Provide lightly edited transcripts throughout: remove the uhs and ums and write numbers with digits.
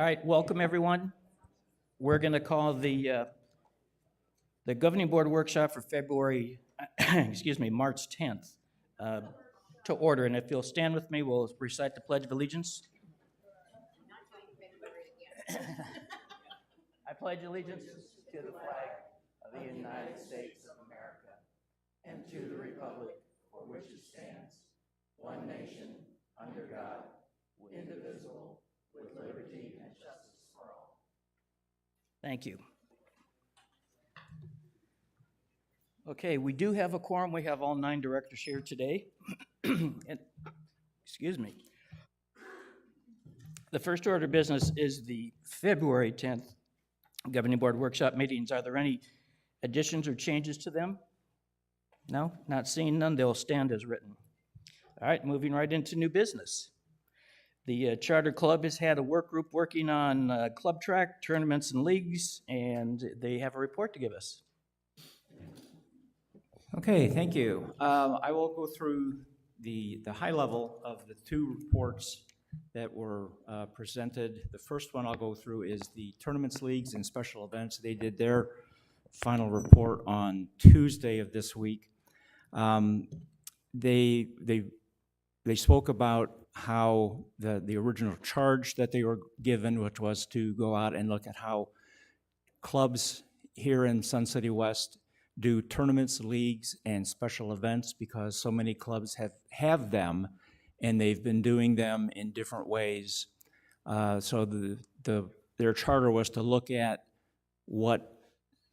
All right, welcome everyone. We're going to call the governing board workshop for February, March 10th to order. And if you'll stand with me, we'll recite the Pledge of Allegiance. I pledge allegiance to the flag of the United States of America and to the republic for which it stands, one nation, under God, indivisible, with liberty and justice for all. Thank you. Okay, we do have a quorum. We have all 9 directors here today. And, excuse me. The first order of business is the February 10th Governing Board Workshop meetings. Are there any additions or changes to them? No? Not seeing none, they'll stand as written. All right, moving right into new business. The Charter Club has had a work group working on club track, tournaments, and leagues, and they have a report to give us. Okay, thank you. I will go through the high level of the 2 reports that were presented. The first one I'll go through is the tournaments, leagues, and special events. They did their final report on Tuesday of this week. They spoke about how the original charge that they were given, which was to go out and look at how clubs here in Sun City West do tournaments, leagues, and special events, because so many clubs have them, and they've been doing them in different ways. So their charter was to look at what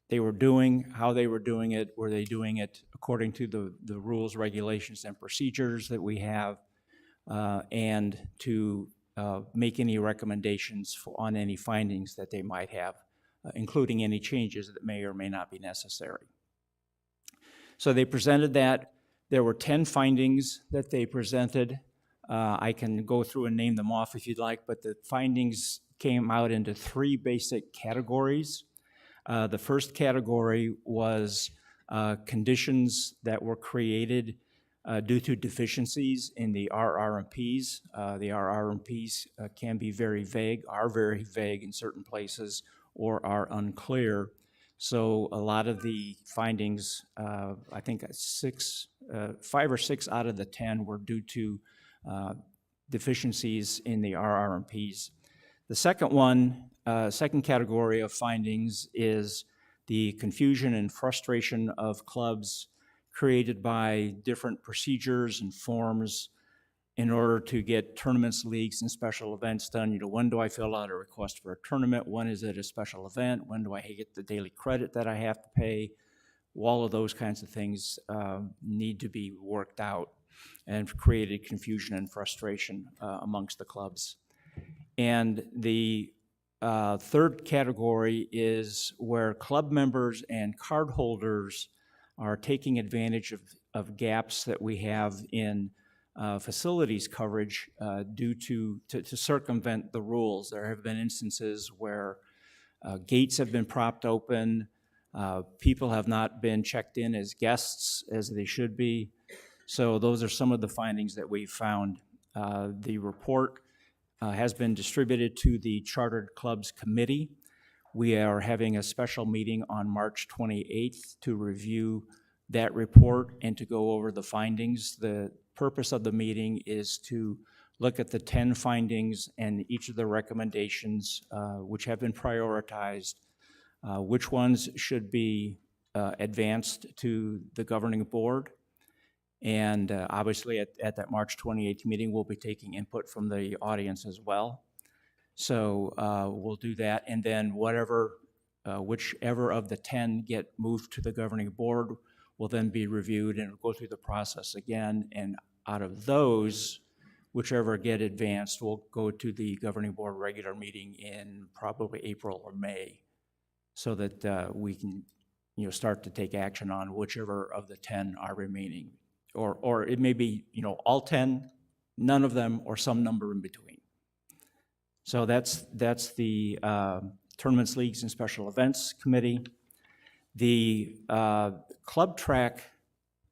they were doing, how they were doing it, were they doing it according to the rules, regulations, and procedures that we have, and to make any recommendations on any findings that they might have, including any changes that may or may not be necessary. So they presented that. There were 10 findings that they presented. I can go through and name them off if you'd like, but the findings came out into 3 basic categories. The first category was conditions that were created due to deficiencies in the RRMPs. The RRMPs can be very vague, are very vague in certain places, or are unclear. So a lot of the findings, I think 5 or 6 out of the 10 were due to deficiencies in the RRMPs. The second category of findings is the confusion and frustration of clubs created by different procedures and forms in order to get tournaments, leagues, and special events done. When do I fill out a request for a tournament? When is it a special event? When do I get the daily credit that I have to pay? All of those kinds of things need to be worked out, and created confusion and frustration amongst the clubs. And the third category is where club members and card holders are taking advantage of gaps that we have in facilities coverage due to circumvent the rules. There have been instances where gates have been propped open, people have not been checked in as guests as they should be. So those are some of the findings that we found. The report has been distributed to the Chartered Clubs Committee. We are having a special meeting on March 28th to review that report and to go over the findings. The purpose of the meeting is to look at the 10 findings and each of the recommendations which have been prioritized, which ones should be advanced to the governing board. And obviously at that March 28th meeting, we'll be taking input from the audience as well. So we'll do that, and then whichever of the 10 get moved to the governing board will then be reviewed and go through the process again, and out of those, whichever get advanced will go to the governing board regular meeting in probably April or May, so that we can start to take action on whichever of the 10 are remaining. Or it may be all 10, none of them, or some number in between. So that's the Tournaments, Leagues, and Special Events Committee. The Club Track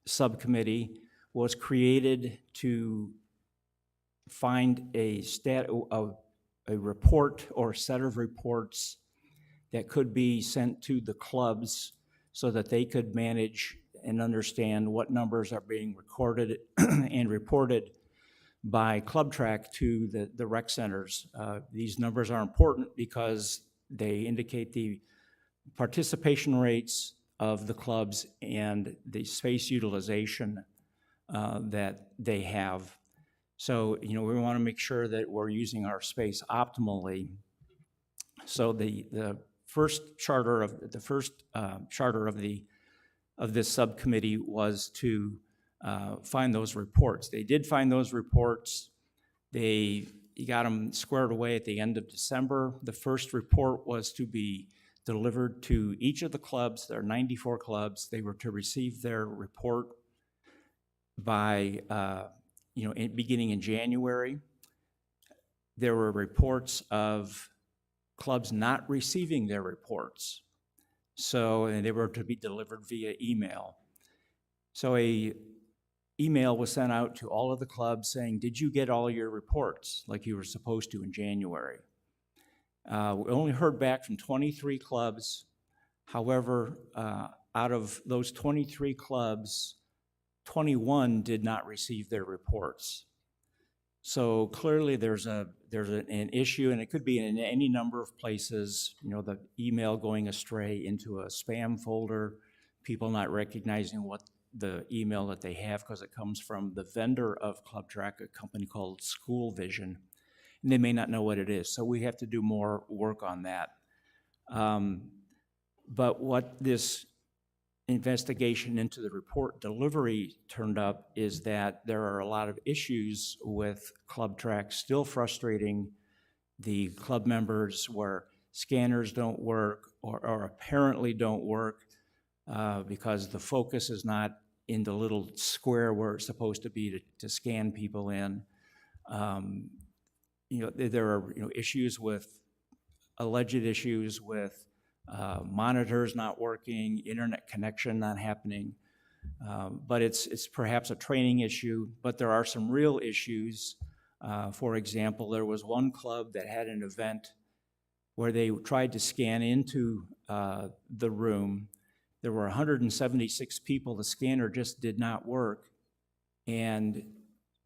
Subcommittee was created to find a report or a set of reports that could be sent to the clubs so that they could manage and understand what numbers are being recorded and reported by Club Track to the rec centers. These numbers are important because they indicate the participation rates of the clubs and the space utilization that they have. So, we want to make sure that we're using our space optimally. So the first charter of this subcommittee was to find those reports. They did find those reports. They got them squared away at the end of December. The first report was to be delivered to each of the clubs. There are 94 clubs. They were to receive their report by, beginning in January. There were reports of clubs not receiving their reports. And they were to be delivered via email. So a email was sent out to all of the clubs saying, did you get all your reports like you were supposed to in January? We only heard back from 23 clubs. However, out of those 23 clubs, 21 did not receive their reports. So clearly there's an issue, and it could be in any number of places, the email going astray into a spam folder, people not recognizing what the email that they have because it comes from the vendor of Club Track, a company called School Vision, and they may not know what it is. So we have to do more work on that. But what this investigation into the report delivery turned up is that there are a lot of issues with Club Track still frustrating the club members where scanners don't work or apparently don't work because the focus is not in the little square where it's supposed to be to scan people in. There are alleged issues with monitors not working, internet connection not happening, but it's perhaps a training issue, but there are some real issues. For example, there was one club that had an event where they tried to scan into the room. There were 176 people. The scanner just did not work, and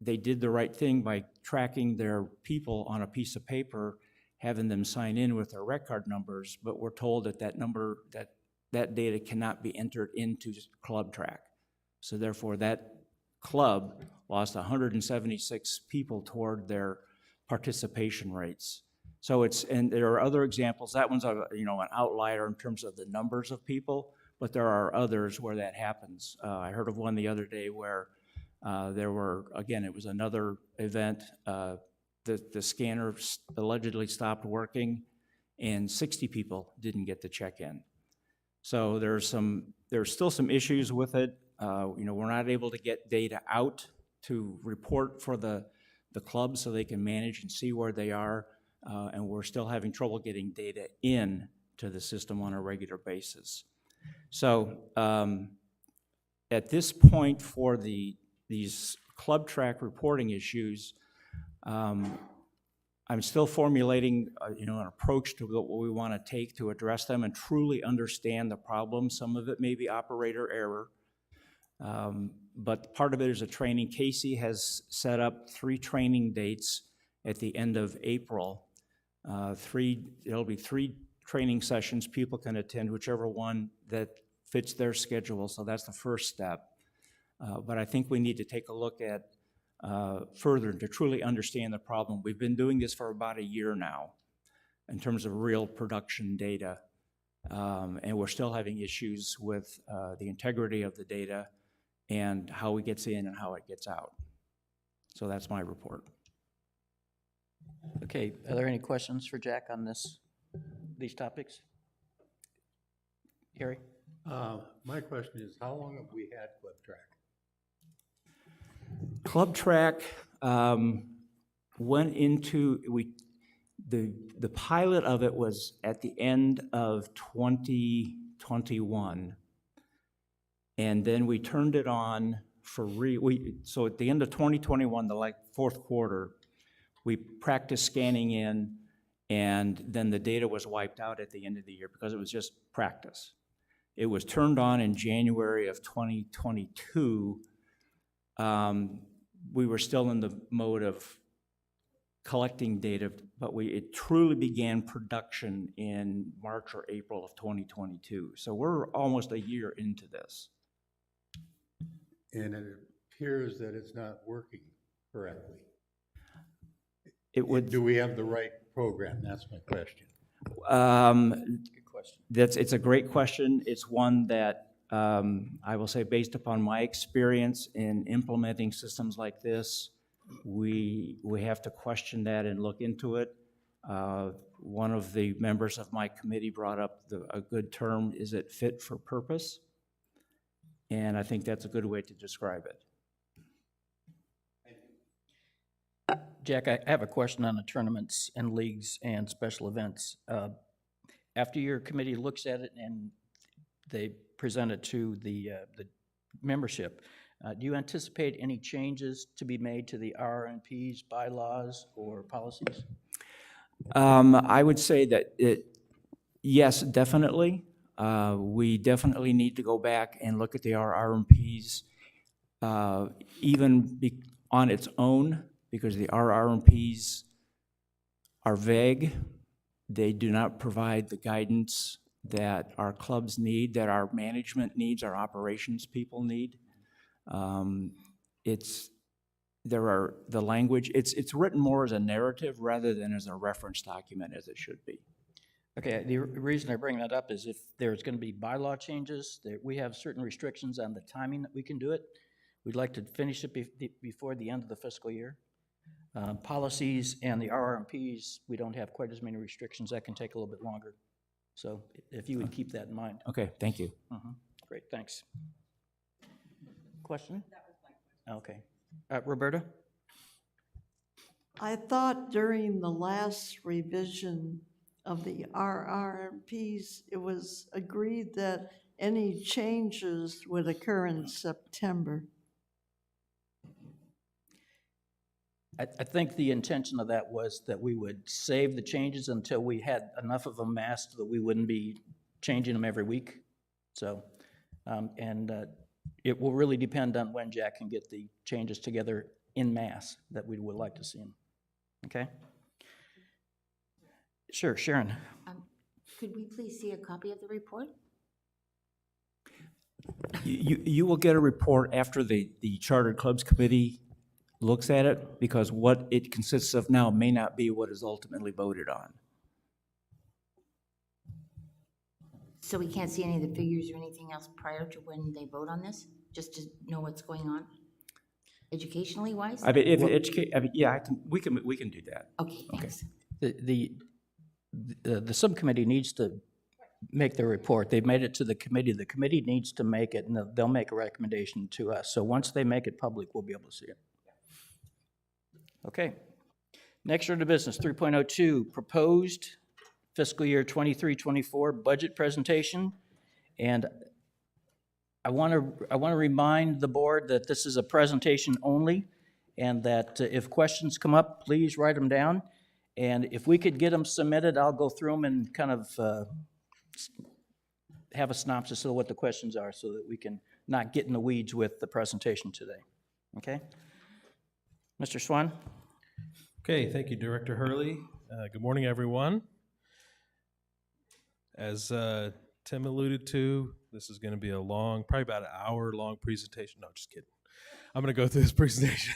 they did the right thing by tracking their people on a piece of paper, having them sign in with their rec card numbers, but we're told that that data cannot be entered into Club Track. So therefore, that club lost 176 people toward their participation rates. And there are other examples. That one's an outlier in terms of the numbers of people, but there are others where that happens. I heard of one the other day where it was another event. The scanner allegedly stopped working, and 60 people didn't get to check in. So there's still some issues with it. We're not able to get data out to report for the clubs so they can manage and see where they are, and we're still having trouble getting data in to the system on a regular basis. So at this point for these Club Track reporting issues, I'm still formulating, an approach to what we want to take to address them and truly understand the problem. Some of it may be operator error, but part of it is a training. Casey has set up 3 training dates at the end of April. There'll be 3 training sessions. People can attend whichever one that fits their schedule. So that's the first step. But I think we need to take a look at further to truly understand the problem. We've been doing this for about a year now in terms of real production data, and we're still having issues with the integrity of the data and how it gets in and how it gets out. So that's my report. Okay, are there any questions for Jack on these topics? Gary? My question is, how long have we had Club Track? Club Track went into, the pilot of it was at the end of 2021, and then we turned it on for so at the end of 2021, the fourth quarter, we practiced scanning in, and then the data was wiped out at the end of the year because it was just practice. It was turned on in January of 2022. We were still in the mode of collecting data, but it truly began production in March or April of 2022. So we're almost a year into this. And it appears that it's not working correctly. It would. Do we have the right program? That's my question. Good question. It's a great question. It's one that I will say, based upon my experience in implementing systems like this, we have to question that and look into it. One of the members of my committee brought up a good term, is it fit for purpose? And I think that's a good way to describe it. Jack, I have a question on the tournaments and leagues and special events. After your committee looks at it and they present it to the membership, do you anticipate any changes to be made to the RRMPs, bylaws, or policies? I would say that yes, definitely. We definitely need to go back and look at the RRMPs, even on its own, because the RRMPs are vague. They do not provide the guidance that our clubs need, that our management needs, our operations people need. The language, it's written more as a narrative rather than as a reference document as it should be. Okay, the reason I bring that up is if there's going to be bylaw changes, we have certain restrictions on the timing that we can do it. We'd like to finish it before the end of the fiscal year. Policies and the RRMPs, we don't have quite as many restrictions. That can take a little bit longer. So if you would keep that in mind. Okay, thank you. Great, thanks. Question? That was my question. Okay. Roberta? I thought during the last revision of the RRMPs, it was agreed that any changes would occur in September. I think the intention of that was that we would save the changes until we had enough of them massed that we wouldn't be changing them every week. So, it will really depend on when Jack can get the changes together in mass that we would like to see them. Okay? Sure, Sharon. Could we please see a copy of the report? You will get a report after the Chartered Clubs Committee looks at it, because what it consists of now may not be what is ultimately voted on. So we can't see any of the figures or anything else prior to when they vote on this, just to know what's going on, educationally wise? I mean, we can do that. Okay, thanks. The subcommittee needs to make their report. They've made it to the committee. The committee needs to make it, and they'll make a recommendation to us. So once they make it public, we'll be able to see it. Okay. Next order of business, 3.02, proposed fiscal year 23-24 budget presentation. And I want to remind the board that this is a presentation only, and that if questions come up, please write them down. And if we could get them submitted, I'll go through them and kind of have a synopsis of what the questions are so that we can not get in the weeds with the presentation today. Okay? Mr. Swan? Okay, thank you, Director Hurley. Good morning, everyone. As Tim alluded to, this is going to be a long, probably about an hour-long presentation. No, just kidding. I'm going to go through this presentation.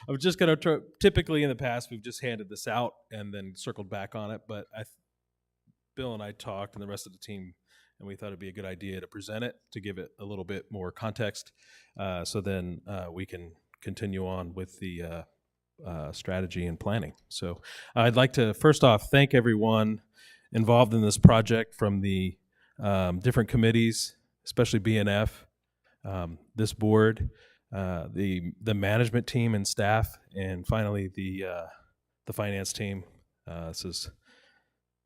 I'm just going to, typically in the past, we've just handed this out and then circled back on it, but Bill and I talked, and the rest of the team, and we thought it'd be a good idea to present it, to give it a little bit more context, so then we can continue on with the strategy and planning. So I'd like to, first off, thank everyone involved in this project from the different committees, especially BNF, this board, the management team and staff, and finally the finance team. This has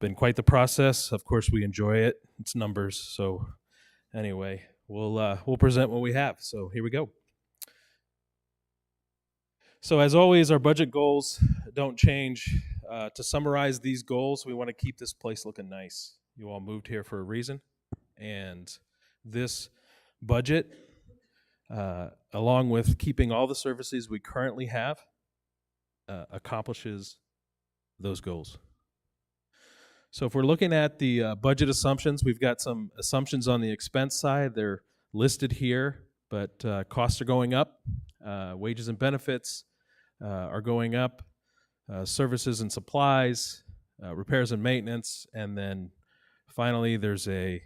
been quite the process. Of course, we enjoy it. It's numbers. So anyway, we'll present what we have. So here we go. So as always, our budget goals don't change to summarize these goals, we want to keep this place looking nice. You all moved here for a reason, and this budget, along with keeping all the services we currently have, accomplishes those goals. So if we're looking at the budget assumptions, we've got some assumptions on the expense side. They're listed here, but costs are going up. Wages and benefits are going up. Services and supplies, repairs and maintenance, and then finally there's a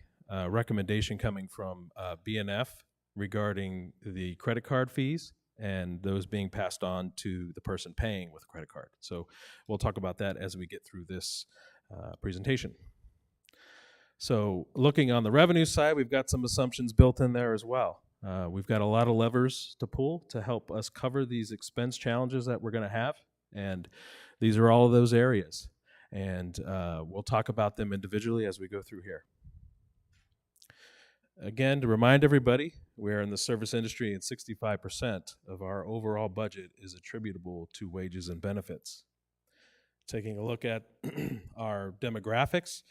recommendation coming from BNF regarding the credit card fees and those being passed on to the person paying with a credit card. So we'll talk about that as we get through this presentation. So looking on the revenue side, we've got some assumptions built in there as well. We've got a lot of levers to pull to help us cover these expense challenges that we're going to have, and these are all of those areas. And we'll talk about them individually as we go through here. Again, to remind everybody, we're in the service industry and 65% of our overall budget is attributable to wages and benefits. Taking a look at our demographics,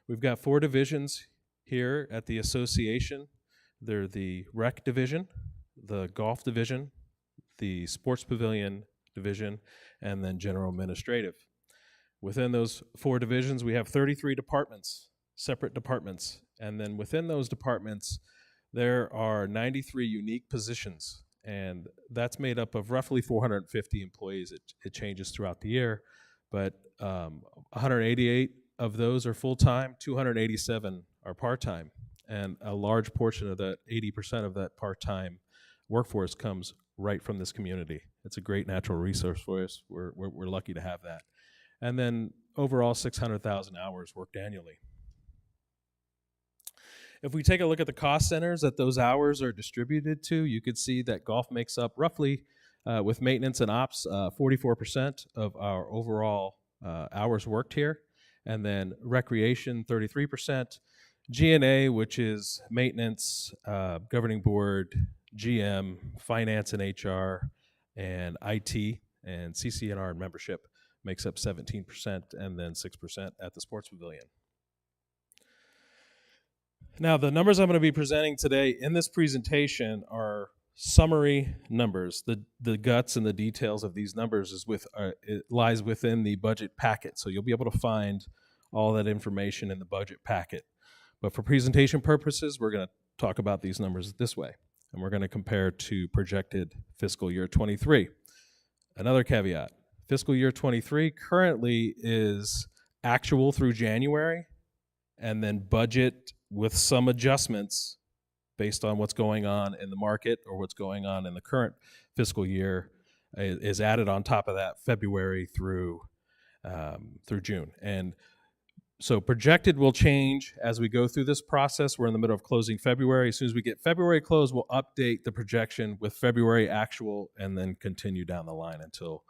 we've got 4 divisions here at the association. They're the rec division, the golf division, the sports pavilion division, and then general administrative. Within those 4 divisions, we have 33 departments, separate departments. And then within those departments, there are 93 unique positions. And that's made up of roughly 450 employees. It changes throughout the year. But 188 of those are full-time, 287 are part-time. And a large portion of that, 80% of that part-time workforce comes right from this community. It's a great natural resource for us. We're lucky to have that. And then overall 600,000 hours worked annually. If we take a look at the cost centers that those hours are distributed to, you could see that golf makes up roughly, with maintenance and ops, 44% of our overall hours worked here. And then recreation, 33%. G&A, which is maintenance, governing board, GM, finance and HR, and IT, and CC&R and membership makes up 17%, and then 6% at the sports pavilion. Now, the numbers I'm going to be presenting today in this presentation are summary numbers. The guts and the details of these numbers it lies within the budget packet, so you'll be able to find all that information in the budget packet. But for presentation purposes, we're going to talk about these numbers this way, and we're going to compare to projected fiscal year 23. Another caveat, fiscal year 23 currently is actual through January, and then budget with some adjustments based on what's going on in the market or what's going on in the current fiscal year is added on top of that February through June. And so projected will change as we go through this process. We're in the middle of closing February. As soon as we get February closed, we'll update the projection with February actual and then continue down the line until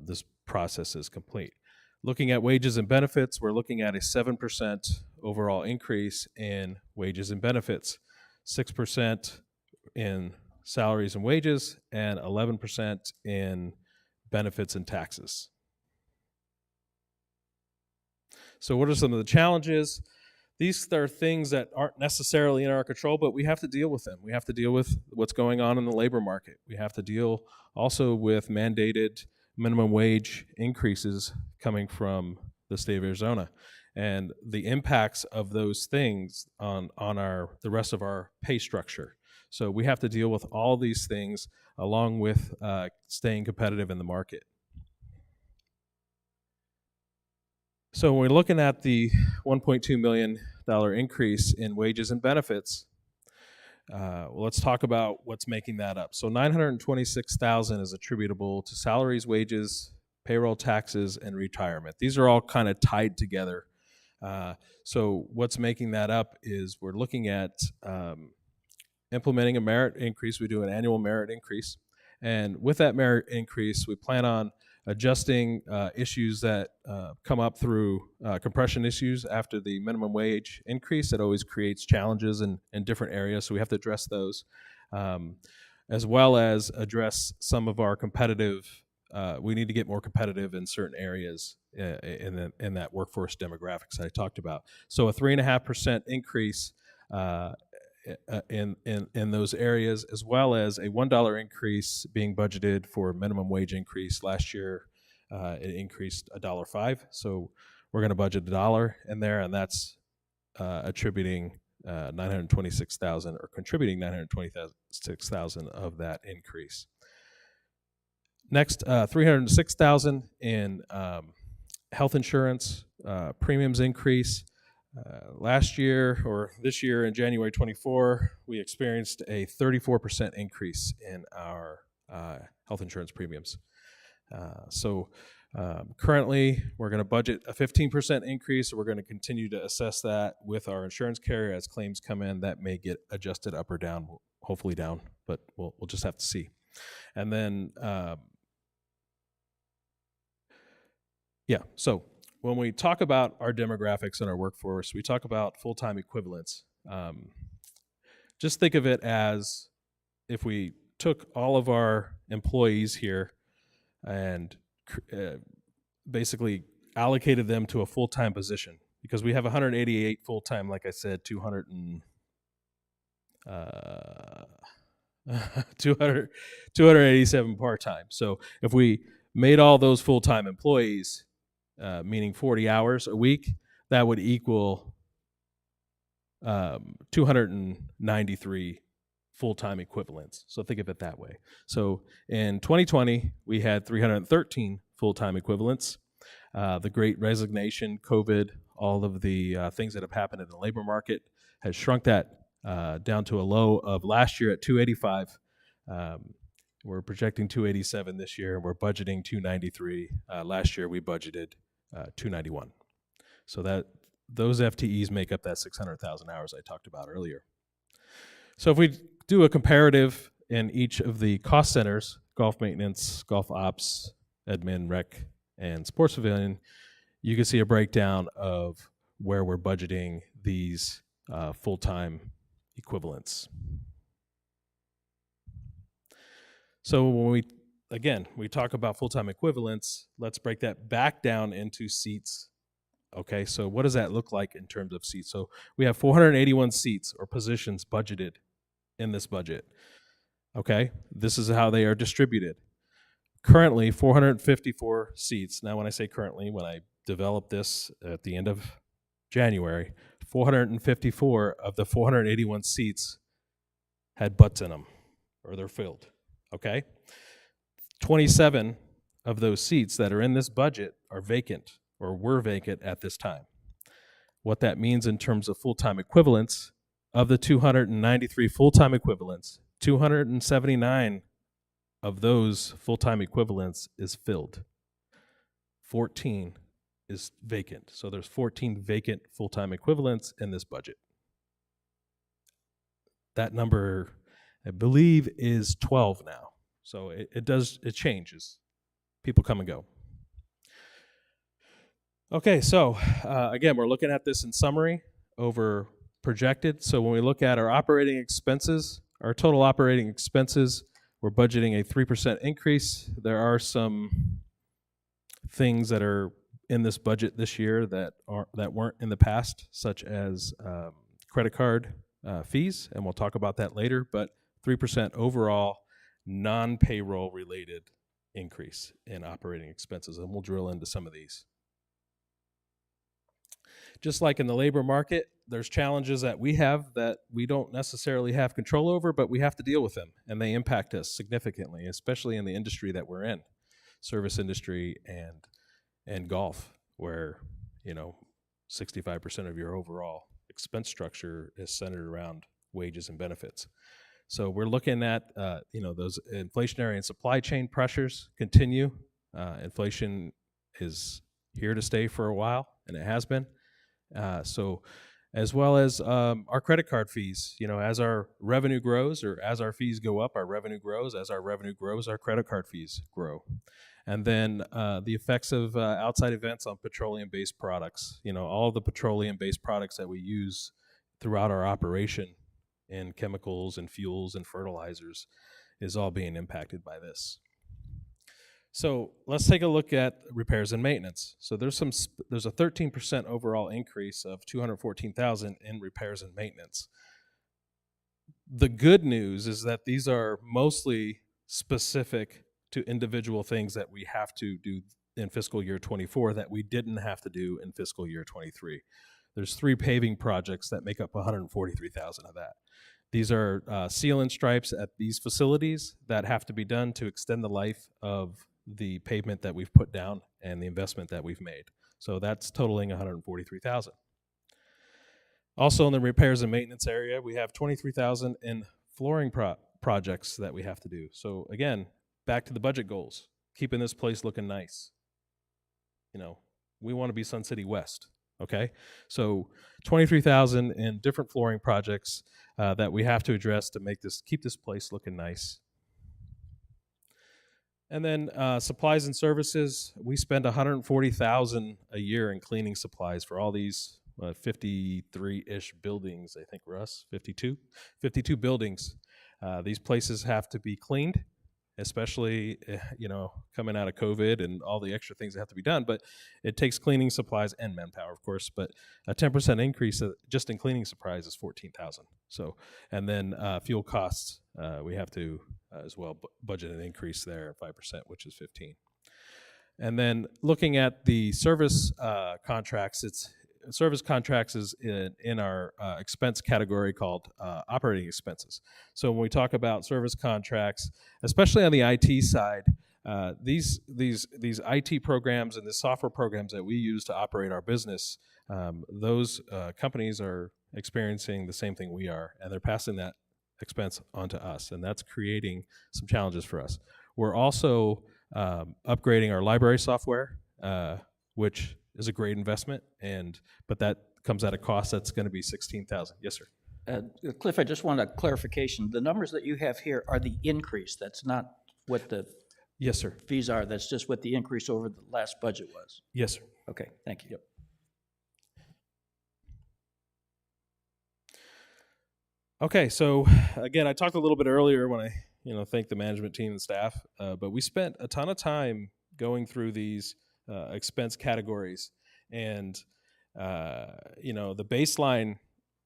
this process is complete. Looking at wages and benefits, we're looking at a 7% overall increase in wages and benefits, 6% in salaries and wages, and 11% in benefits and taxes. So what are some of the challenges? These are things that aren't necessarily in our control, but we have to deal with them. We have to deal with what's going on in the labor market. We have to deal also with mandated minimum wage increases coming from the state of Arizona and the impacts of those things on the rest of our pay structure. So we have to deal with all these things along with staying competitive in the market. So when we're looking at the $1.2 million increase in wages and benefits, let's talk about what's making that up. So $926,000 is attributable to salaries, wages, payroll taxes, and retirement. These are all kind of tied together. So what's making that up is we're looking at implementing a merit increase. We do an annual merit increase. And with that merit increase, we plan on adjusting issues that come up through compression issues after the minimum wage increase. It always creates challenges in different areas, so we have to address those, as well as address some of our competitive, we need to get more competitive in certain areas in that workforce demographics that I talked about. So a 3.5% increase in those areas, as well as a $1 increase being budgeted for minimum wage increase. Last year, it increased $1.05. So we're going to budget $1 in there, and that's attributing 926,000 or contributing 926,000 of that increase. Next, 306,000 in health insurance premiums increase. Last year or this year in January 24, we experienced a 34% increase in our health insurance premiums. Currently, we're going to budget a 15% increase. We're going to continue to assess that with our insurance carrier as claims come in. That may get adjusted up or down, hopefully down, but we'll just have to see. And then, so when we talk about our demographics and our workforce, we talk about full-time equivalents. Just think of it as if we took all of our employees here and basically allocated them to a full-time position, because we have 188 full-time, like I said, 287 part-time. So if we made all those full-time employees, meaning 40 hours a week, that would equal 293 full-time equivalents. So think of it that way. So in 2020, we had 313 full-time equivalents. The Great Resignation, COVID, all of the things that have happened in the labor market has shrunk that down to a low of last year at 285. We're projecting 287 this year, and we're budgeting 293. Last year, we budgeted 291. So that those FTEs make up that 600,000 hours I talked about earlier. So if we do a comparative in each of the cost centers, golf maintenance, golf ops, admin, rec, and sports pavilion, you can see a breakdown of where we're budgeting these full-time equivalents. So when we talk about full-time equivalents, let's break that back down into seats. Okay, so what does that look like in terms of seats? So we have 481 seats or positions budgeted in this budget. Okay, this is how they are distributed. Currently, 454 seats. Now, when I say currently, when I developed this at the end of January, 454 of the 481 seats had butts in them, or they're filled. Okay? 27 of those seats that are in this budget are vacant or were vacant at this time. What that means in terms of full-time equivalents, of the 293 full-time equivalents, 279 of those full-time equivalents is filled. 14 is vacant. So there's 14 vacant full-time equivalents in this budget. That number, I believe, is 12 now. So it changes. People come and go. Okay, so again, we're looking at this in summary over projected. So when we look at our operating expenses, our total operating expenses, we're budgeting a 3% increase. There are some things that are in this budget this year that weren't in the past, such as credit card fees, and we'll talk about that later, but 3% overall non-payroll related increase in operating expenses, and we'll drill into some of these. Just like in the labor market, there's challenges that we have that we don't necessarily have control over, but we have to deal with them, and they impact us significantly, especially in the industry that we're in, service industry and golf, where 65% of your overall expense structure is centered around wages and benefits. So we're looking at those inflationary and supply chain pressures continue. Inflation is here to stay for a while, and it has been. So as well as our credit card fees, as our revenue grows, or as our fees go up, our revenue grows. As our revenue grows, our credit card fees grow. And then the effects of outside events on petroleum-based products. All of the petroleum-based products that we use throughout our operation in chemicals and fuels and fertilizers is all being impacted by this. So let's take a look at repairs and maintenance. So there's there's a 13% overall increase of 214,000 in repairs and maintenance. The good news is that these are mostly specific to individual things that we have to do in fiscal year 24 that we didn't have to do in fiscal year 23. There's 3 paving projects that make up 143,000 of that. These are seal and stripes at these facilities that have to be done to extend the life of the pavement that we've put down and the investment that we've made. So that's totaling 143,000. Also in the repairs and maintenance area, we have 23,000 in flooring projects that we have to do. So again, back to the budget goals, keeping this place looking nice. You know, we want to be Sun City West, okay? So 23,000 in different flooring projects that we have to address to keep this place looking nice. And then supplies and services, we spend 140,000 a year in cleaning supplies for all these 53-ish buildings, I think, Russ, 52 buildings. These places have to be cleaned, especially, coming out of COVID and all the extra things that have to be done. But it takes cleaning supplies and manpower, of course. But a 10% increase just in cleaning supplies is 14,000. So, and then fuel costs, we have to as well budget an increase there, 5%, which is 15. And then looking at the service contracts, service contracts is in our expense category called operating expenses. So when we talk about service contracts, especially on the IT side, these IT programs and the software programs that we use to operate our business, those companies are experiencing the same thing we are, and they're passing that expense onto us, and that's creating some challenges for us. We're also upgrading our library software, which is a great investment, but that comes at a cost that's going to be $16,000. Yes, sir. Cliff, I just want a clarification. The numbers that you have here are the increase. That's not what the Yes, sir. fees are. That's just what the increase over the last budget was. Yes, sir. Okay, thank you. Yep. Okay, so again, I talked a little bit earlier when I thanked the management team and staff, but we spent a ton of time going through these expense categories, and the baseline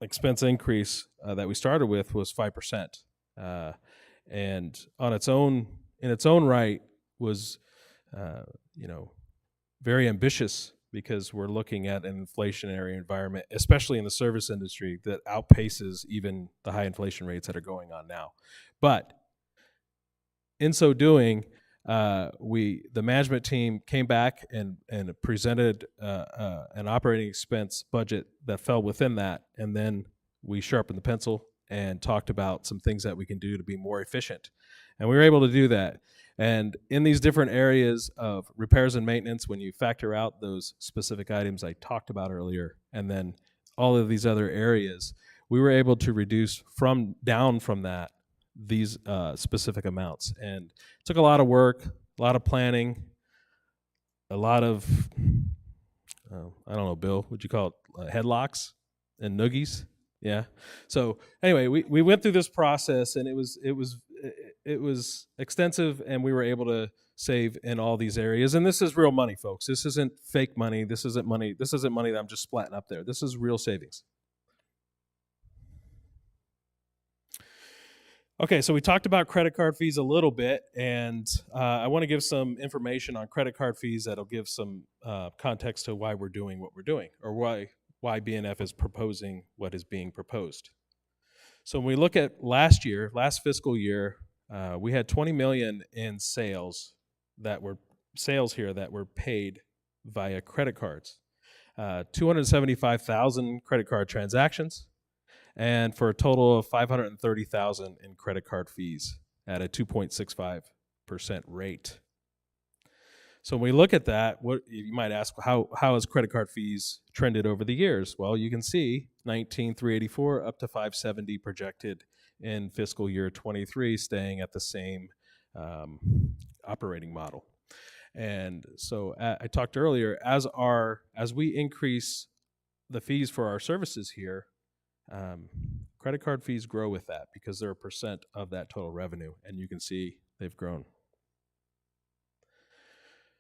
expense increase that we started with was 5%, and in its own right was very ambitious, because we're looking at an inflationary environment, especially in the service industry, that outpaces even the high inflation rates that are going on now. But in so doing, the management team came back and presented an operating expense budget that fell within that, and then we sharpened the pencil and talked about some things that we can do to be more efficient, and we were able to do that. And in these different areas of repairs and maintenance, when you factor out those specific items I talked about earlier, and then all of these other areas, we were able to reduce down from that these specific amounts. And it took a lot of work, a lot of planning, a lot of, I don't know, Bill, what'd you call it, headlocks and noogies? Yeah. So anyway, we went through this process, and it was extensive, and we were able to save in all these areas. And this is real money, folks. This isn't fake money. This isn't money that I'm just splatting up there. This is real savings. Okay, so we talked about credit card fees a little bit, and I want to give some information on credit card fees that'll give some context to why we're doing what we're doing, or why BNF is proposing what is being proposed. So when we look at last fiscal year, we had 20 million in sales that were paid via credit cards, 275,000 credit card transactions, and for a total of 530,000 in credit card fees at a 2.65% rate. So when we look at that, what you might ask, how has credit card fees trended over the years? Well, you can see 19,384 up to 570 projected in fiscal year 23, staying at the same operating model. And so I talked earlier, as we increase the fees for our services here, credit card fees grow with that, because they're a percent of that total revenue, and you can see they've grown.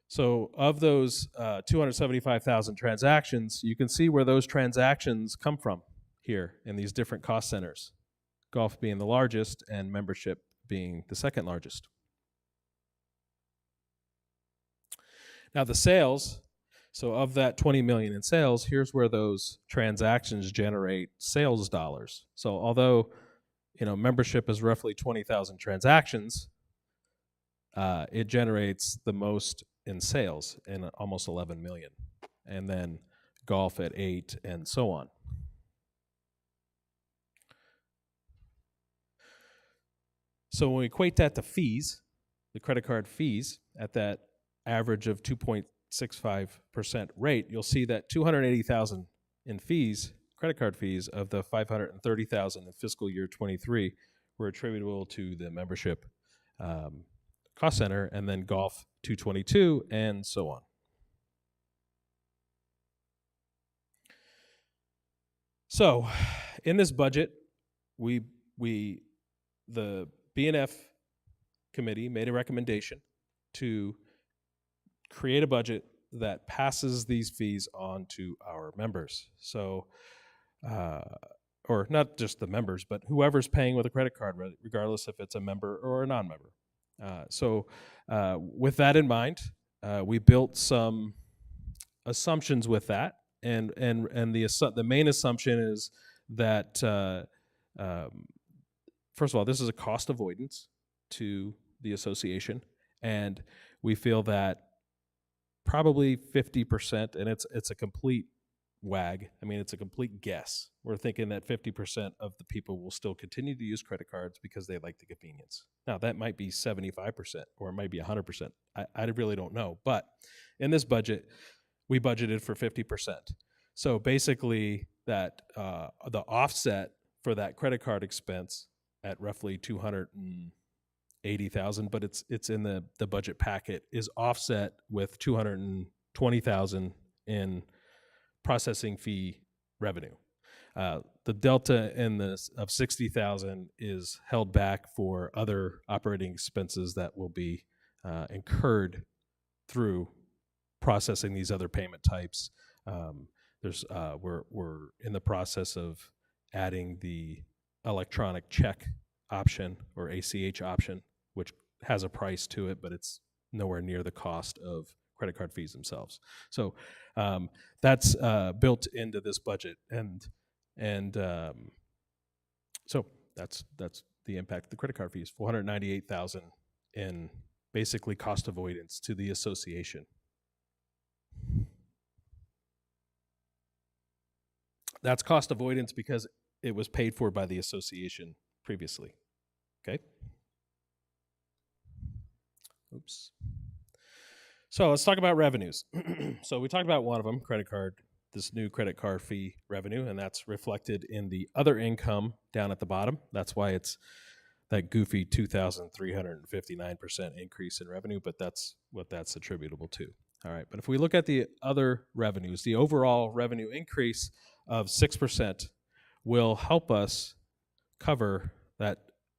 So of those 275,000 transactions, you can see where those transactions come from here in these different cost centers, golf being the largest and membership being the second largest. Now the sales, so of that 20 million in sales, here's where those transactions generate sales dollars. So although, membership is roughly 20,000 transactions, it generates the most in sales, in almost 11 million. And then golf at 8 and so on. So when we equate that to fees, the credit card fees at that average of 2.65% rate, you'll see that 280,000 in fees, credit card fees, of the 530,000 in fiscal year 23 were attributable to the membership cost center, and then golf 222, and so on. So in this budget, the B&F committee made a recommendation to create a budget that passes these fees on to our members. So, or not just the members, but whoever's paying with a credit card, regardless if it's a member or a non-member. So with that in mind, we built some assumptions with that, and the main assumption is that first of all, this is a cost avoidance to the association, and we feel that probably 50%, and it's a complete wag. I mean, it's a complete guess. We're thinking that 50% of the people will still continue to use credit cards because they like the convenience. Now, that might be 75%, or it might be 100%. I really don't know. But in this budget, we budgeted for 50%. So basically, that the offset for that credit card expense at roughly 280,000, but it's in the budget packet, is offset with 220,000 in processing fee revenue. The delta in this of 60,000 is held back for other operating expenses that will be incurred through processing these other payment types. We're in the process of adding the electronic check option, or ACH option, which has a price to it, but it's nowhere near the cost of credit card fees themselves. So that's built into this budget, and so that's the impact of the credit card fees. 498,000 in basically cost avoidance to the association. That's cost avoidance because it was paid for by the association previously. Okay. Oops. So let's talk about revenues. So we talked about one of them, credit card, this new credit card fee revenue, and that's reflected in the other income down at the bottom. That's why it's that goofy 2,359% increase in revenue, but that's what that's attributable to. All right, but if we look at the other revenues, the overall revenue increase of 6% will help us cover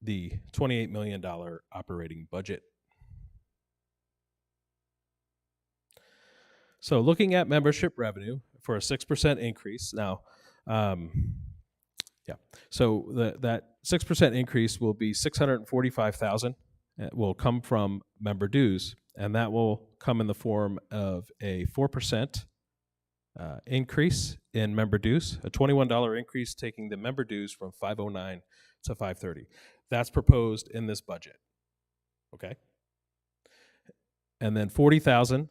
the $28 million operating budget. So looking at membership revenue for a 6% increase, now, so that 6% increase will be $645,000. It will come from member dues, and that will come in the form of a 4% increase in member dues, a $21 increase, taking the member dues from $509 to $530. That's proposed in this budget. Okay. And then $40,000.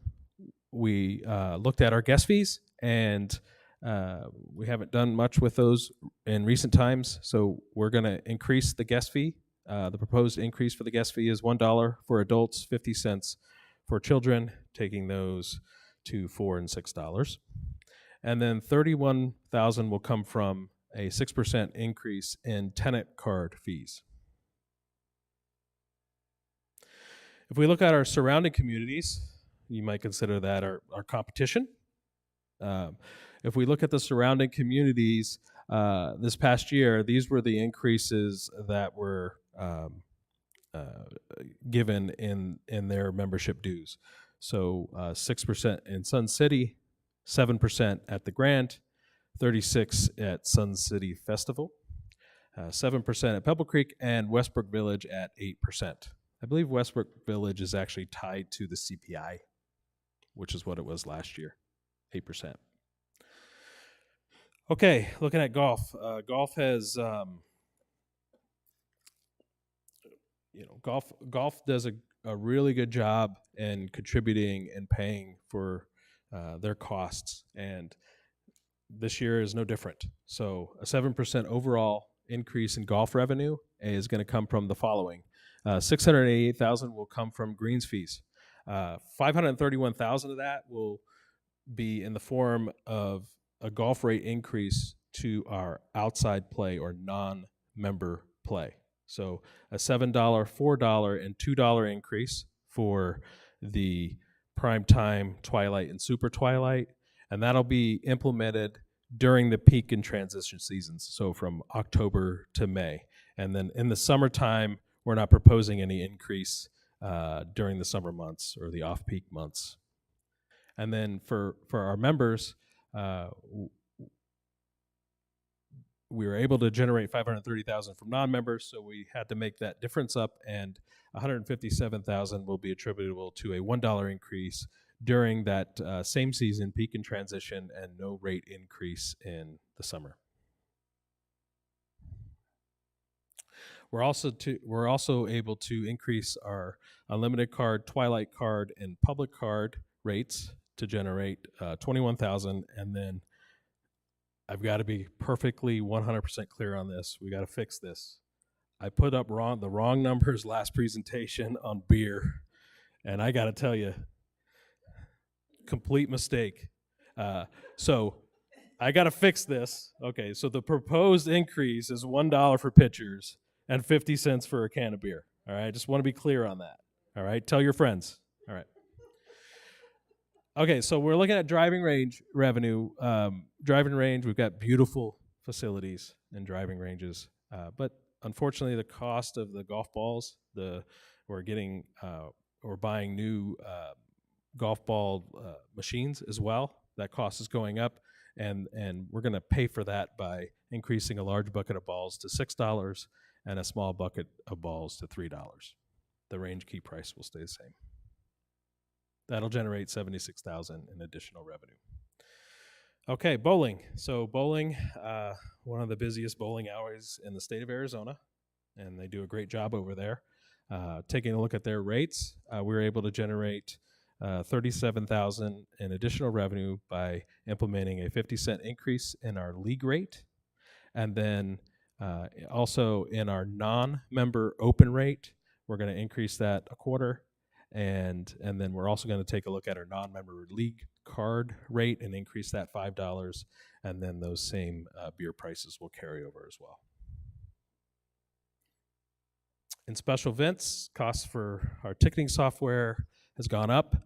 We looked at our guest fees, and we haven't done much with those in recent times, so we're going to increase the guest fee. The proposed increase for the guest fee is $1 for adults, 50 cents for children, taking those to $4 and $6. And then $31,000 will come from a 6% increase in tenant card fees. If we look at our surrounding communities, you might consider that our competition. If we look at the surrounding communities this past year, these were the increases that were given in their membership dues. So 6% in Sun City, 7% at the Grant, 36 at Sun City Festival, 7% at Pebble Creek, and Westbrook Village at 8%. I believe Westbrook Village is actually tied to the CPI, which is what it was last year, 8%. Okay, looking at golf. Golf has, golf does a really good job in contributing and paying for their costs, and this year is no different. So a 7% overall increase in golf revenue is going to come from the following. $688,000 will come from greens fees. $531,000 of that will be in the form of a golf rate increase to our outside play or non-member play. So a $7, $4, and $2 increase for the prime time, twilight, and super twilight, and that'll be implemented during the peak and transition seasons, so from October to May. And then in the summertime, we're not proposing any increase during the summer months or the off-peak months. And then for our members, we were able to generate $530,000 from non-members, so we had to make that difference up, and $157,000 will be attributable to a $1 increase during that same season, peak and transition, and no rate increase in the summer. We're also able to increase our unlimited card, twilight card, and public card rates to generate $21,000, and then I've got to be perfectly 100% clear on this. We got to fix this. I put up the wrong numbers last presentation on beer, and I got to tell you, complete mistake. So I got to fix this. Okay, so the proposed increase is $1 for pitchers and 50 cents for a can of beer. All right, I just want to be clear on that. All right, tell your friends. All right. Okay, so we're looking at driving range revenue. Driving range, we've got beautiful facilities and driving ranges, but unfortunately, the cost of the golf balls, we're buying new golf ball machines as well. That cost is going up, and we're going to pay for that by increasing a large bucket of balls to $6 and a small bucket of balls to $3. The range key price will stay the same. That'll generate $76,000 in additional revenue. Okay, bowling. So bowling, one of the busiest bowling alleys in the state of Arizona, and they do a great job over there. Taking a look at their rates, we were able to generate $37,000 in additional revenue by implementing a 50-cent increase in our league rate, and then also in our non-member open rate, we're going to increase that a quarter. And then we're also going to take a look at our non-member league card rate and increase that $5, and then those same beer prices will carry over as well. In special events, costs for our ticketing software has gone up.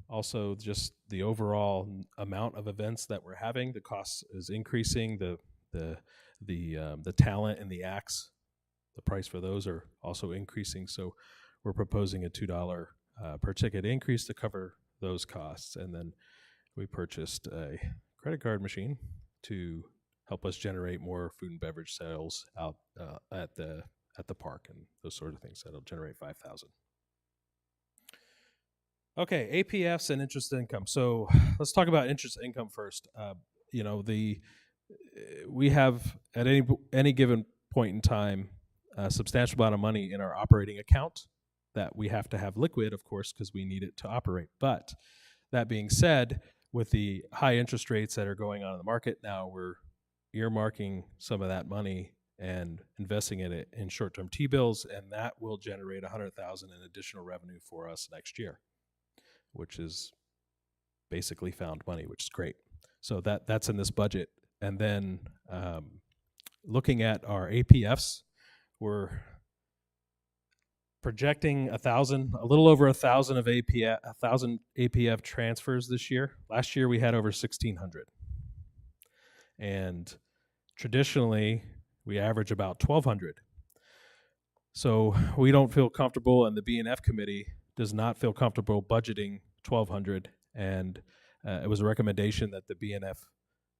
Also, just the overall amount of events that we're having, the cost is increasing. The talent and the acts, the price for those are also increasing. So we're proposing a $2 per ticket increase to cover those costs. And then we purchased a credit card machine to help us generate more food and beverage sales out at the park and those sort of things. That'll generate $5,000. Okay, APFs and interest income. So let's talk about interest income first. We have at any given point in time a substantial amount of money in our operating account that we have to have liquid, of course, because we need it to operate. But that being said, with the high interest rates that are going on in the market now, we're earmarking some of that money and investing it in short-term T-bills, and that will generate $100,000 in additional revenue for us next year, which is basically found money, which is great. So that's in this budget. And then looking at our APFs, we're projecting a little over 1,000 of APF, 1,000 APF transfers this year. Last year we had over 1,600, and traditionally we average about 1,200. So we don't feel comfortable in the B&F committee does not feel comfortable budgeting 1,200, and it was a recommendation that the BNF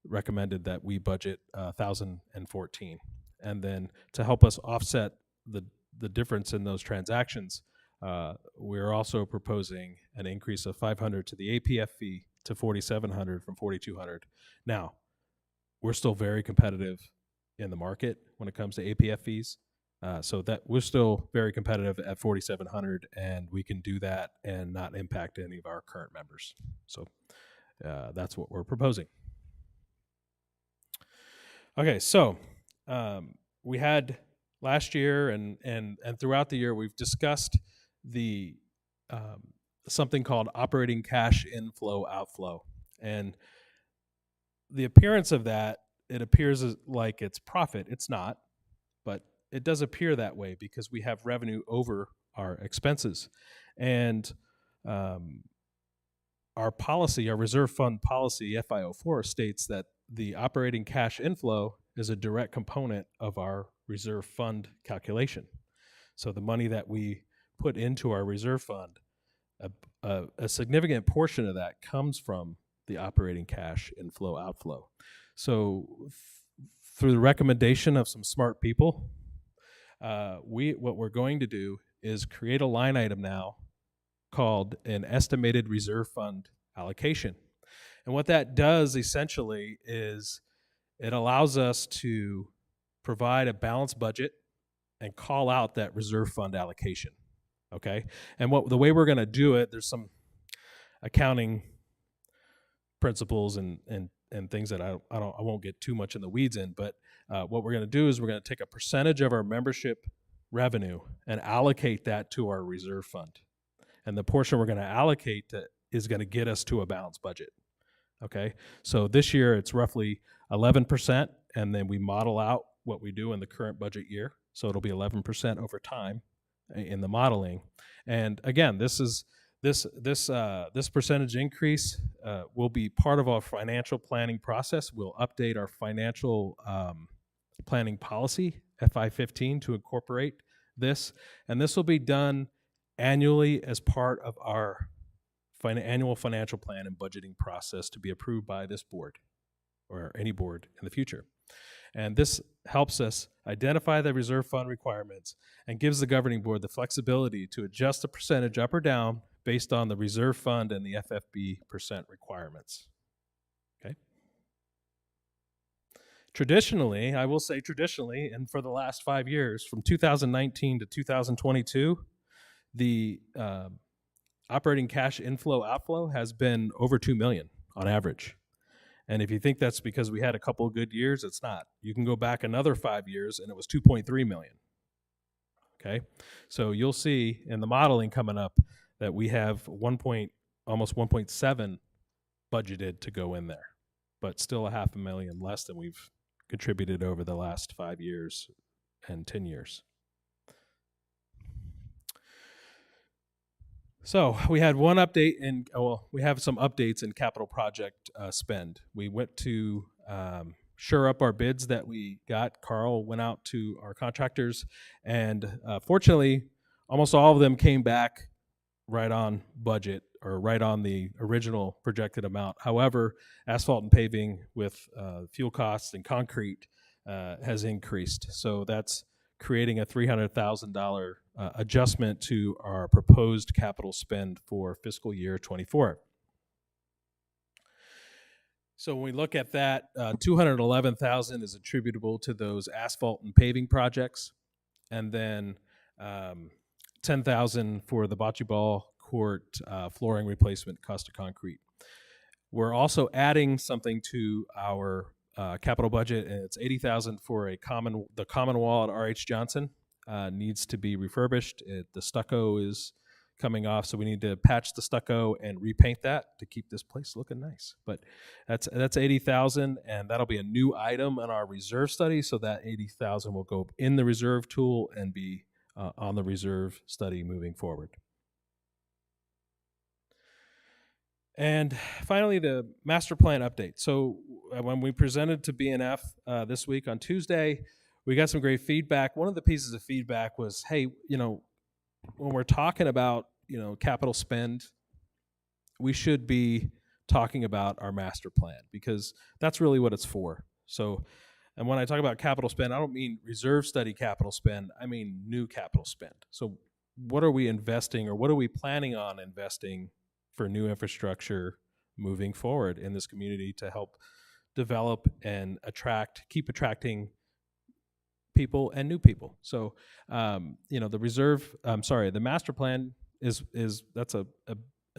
recommended that we budget 1,014. And then to help us offset the difference in those transactions, we're also proposing an increase of 500 to the APF fee to 4,700 from 4,200. Now, we're still very competitive in the market when it comes to APF fees. So that we're still very competitive at 4,700, and we can do that and not impact any of our current members. So that's what we're proposing. Okay, so we had last year and throughout the year we've discussed the something called operating cash inflow outflow, and the appearance of that, it appears like it's profit. It's not, but it does appear that way because we have revenue over our expenses. And our policy, our reserve fund policy, FI04, states that the operating cash inflow is a direct component of our reserve fund calculation. So the money that we put into our reserve fund, a significant portion of that comes from the operating cash inflow outflow. So through the recommendation of some smart people, what we're going to do is create a line item now called an estimated reserve fund allocation. And what that does essentially is it allows us to provide a balanced budget and call out that reserve fund allocation. Okay? And the way we're going to do it, there's some accounting principles and things that I won't get too much in the weeds in, but what we're going to do is we're going to take a percentage of our membership revenue and allocate that to our reserve fund. And the portion we're going to allocate is going to get us to a balanced budget. Okay, so this year it's roughly 11%, and then we model out what we do in the current budget year. So it'll be 11% over time in the modeling. And again, this percentage increase will be part of our financial planning process. We'll update our financial planning policy, FI15, to incorporate this. And this will be done annually as part of our annual financial plan and budgeting process to be approved by this board or any board in the future. And this helps us identify the reserve fund requirements and gives the governing board the flexibility to adjust the percentage up or down based on the reserve fund and the FFB percent requirements. Okay. Traditionally, I will say traditionally, and for the last 5 years, from 2019 to 2022, the operating cash inflow outflow has been over $2 million on average. And if you think that's because we had a couple of good years, it's not. You can go back another 5 years and it was 2.3 million. Okay, so you'll see in the modeling coming up that we have almost 1.7 budgeted to go in there, but still $500,000 less than we've contributed over the last 5 years and 10 years. So we had one update, and we have some updates in capital project spend. We went to shore up our bids that we got. Carl went out to our contractors, and fortunately, almost all of them came back right on budget or right on the original projected amount. However, asphalt and paving with fuel costs and concrete has increased. So that's creating a $300,000 adjustment to our proposed capital spend for fiscal year 24. So when we look at that, $211,000 is attributable to those asphalt and paving projects, and then $10,000 for the bocce ball court flooring replacement, cost of concrete. We're also adding something to our capital budget, and it's $80,000 for the common wall at R.H. Johnson. Needs to be refurbished. The stucco is coming off, so we need to patch the stucco and repaint that to keep this place looking nice. But that's $80,000, and that'll be a new item in our reserve study. So that $80,000 will go in the reserve tool and be on the reserve study moving forward. And finally, the master plan update. So when we presented to BNF this week on Tuesday, we got some great feedback. One of the pieces of feedback was, hey, when we're talking about, capital spend, we should be talking about our master plan, because that's really what it's for. So, and when I talk about capital spend, I don't mean reserve study capital spend, I mean new capital spend. So what are we investing, or what are we planning on investing for new infrastructure moving forward in this community to help develop and keep attracting people and new people. So, the master plan that's a